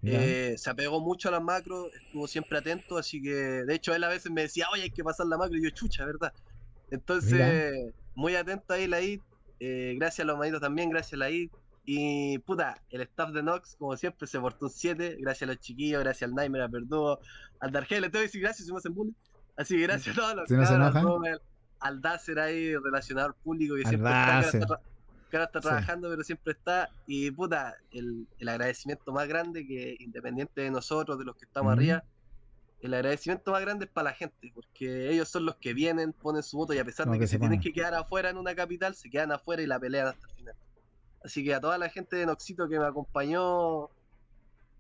Ya. Se apegó mucho a las macros, estuvo siempre atento, así que de hecho él a veces me decía, oye, hay que pasar la macro, y yo, chucha, ¿verdad? Entonces, muy atento ahí, Laid. Gracias a los manitos también, gracias a Laid. Y puta, el staff de Nox, como siempre, se portó un 7. Gracias a los chiquillos, gracias al Nightmare, al Verdugo, al Dargel. Le tengo que decir gracias si me hacen bullying. Así que gracias a todos los ¿Si no se cabros, al enoja? Rommel, al Dacer ahí, relacionado al público, que Al siempre está, Dacer. que ahora está Sí. trabajando, pero siempre está. Y puta, el agradecimiento más grande, que independiente de nosotros, de los que estamos Ujú. arriba, el agradecimiento más grande es para la gente, porque ellos son los que vienen, ponen su voto, y a pesar No, de que que se se tienen pongan. que quedar afuera en una capital, se quedan afuera y la pelean hasta el final. Así que a toda la gente de Noxito que me acompañó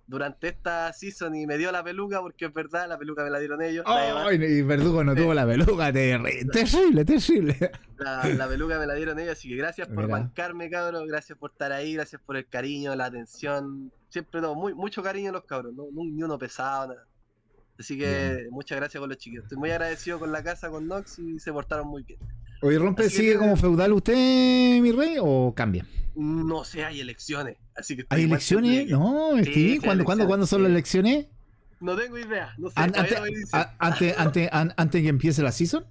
durante esta season y me dio la peluca, porque es verdad, la peluca me la dieron ellos, nadie más. ¡Ay! Y Verdugo no Sí. tuvo la peluca. Terrible, terrible. La peluca me la dieron ellos, así que gracias por Mira. bancarme, cabros, gracias por estar ahí, gracias por el cariño, la atención, siempre todo, mucho cariño a los cabros, no, ni uno pesado, nada. Así que muchas gracias con los chiquillos. Estoy muy agradecido con la casa, con Nox, y se portaron muy bien. Oye, ¿Rompe Así que sigue tiene- como feudal usted, mi rey, o cambia? No sé, hay elecciones, así que estoy ¿Hay igual elecciones? perdido. No, Sí, Steve, sí, ¿cuándo elecciones, son las sí. elecciones? No tengo idea, no sé, Antes, todavía no me dicen. antes que empiece la season.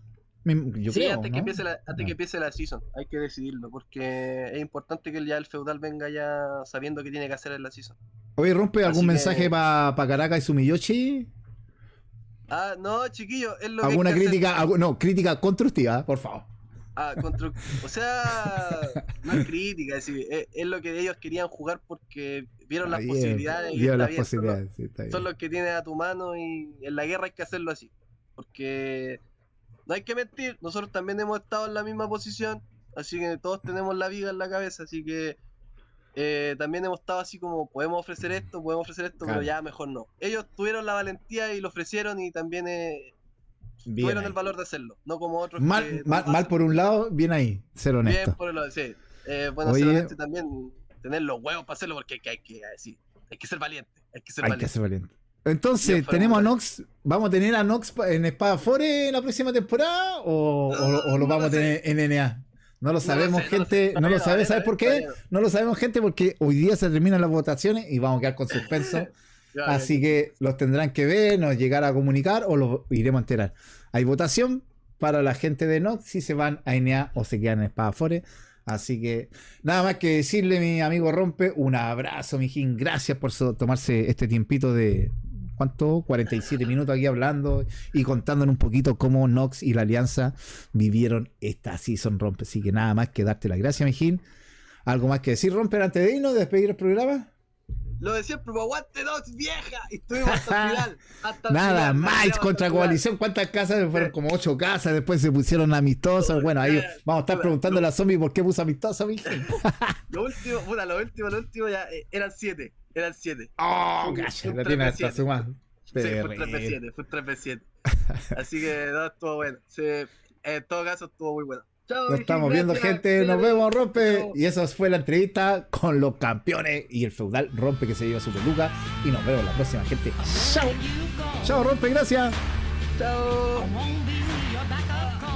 Yo Sí, creo, antes que ¿no? empiece antes que empiece la season, hay que decidirlo, porque es importante que ya el feudal venga ya sabiendo qué tiene que hacer en la season. Oye, ¿rompe algún Así que- mensaje para Caracas y Sumiyoshi? Ah, no, chiquillo, es lo que ¿Alguna hay que hacer. crítica? No, crítica constructiva, por favor. O sea, no es crítica, es lo que ellos querían jugar porque vieron las posibilidades y Vieron está las bien. posibilidades, sí, está Son bien. los que tienes a tu mano, y en la guerra hay que hacerlo así. Porque no hay que mentir, nosotros también hemos estado en la misma posición, así que todos tenemos la viga en la cabeza, así que también hemos estado así como, podemos ofrecer esto, Claro. pero ya mejor no. Ellos tuvieron la valentía y lo ofrecieron, y también Bien tuvieron ahí. el valor de hacerlo, no como otros Mal, que mal, no lo mal hacen. por un lado, bien ahí, ser Bien honesto. por el lado, sí. Bueno, Oye. ser honesto y también tener los huevos para hacerlo, porque hay que ser valiente, hay que ser Hay que valiente. ser valiente. Entonces, Bien, fuera ¿tenemos a muy Nox? ¿Vamos a tener a Nox en Espada Fore en la próxima temporada? ¿O lo No vamos lo a tener en NA? No lo sabemos, sé, no lo sé. gente. No lo Todavía sabemos. ¿Sabes por qué? todavía no. No lo sabemos, gente, porque hoy día se terminan las votaciones y vamos a quedar con suspenso. Ya, Así que los tendrán que ver, nos llegar a comunicar o los iremos a enterar. Hay votación para la gente de Nox si se van a NA o se quedan en Espada Fore. Así que nada más que decirle, mi amigo Rompe, un abrazo, mijín. Gracias por tomarse este tiempito de, ¿cuánto? 47 minutos aquí hablando y contándonos un poquito cómo Nox y la Alianza vivieron esta season, Rompe. Así que nada más que darte las gracias, mijín. ¿Algo más que decir, Rompe, antes de irnos, de despedir el programa? Lo de siempre, pues, aguante Nox, vieja. Y estuvimos hasta el final. Hasta el Nada, final, más hasta contra el final. coalición. ¿Cuántas casas? Fueron como 8 casas. Después se pusieron amistosos. Bueno, ahí vamos a estar preguntando a la zombie por qué puso amistoso, mijín. Lo último ya eran 7. Eran 7. Oh, Fue cacha, un la tiene 3v7. hasta sumada. Sí, fue un 3v7, fue un 3v7. Así que no, estuvo bueno. Sí, en todo caso estuvo muy bueno. Chao, Nos estamos viendo, gente. Nos vemos, Rompe. Y eso fue la entrevista con los campeones y el feudal Rompe, que se lleva su peluca. Y nos vemos la próxima, gente. Chao. Chao, Rompe, gracias. Chao. I won't be your backup call.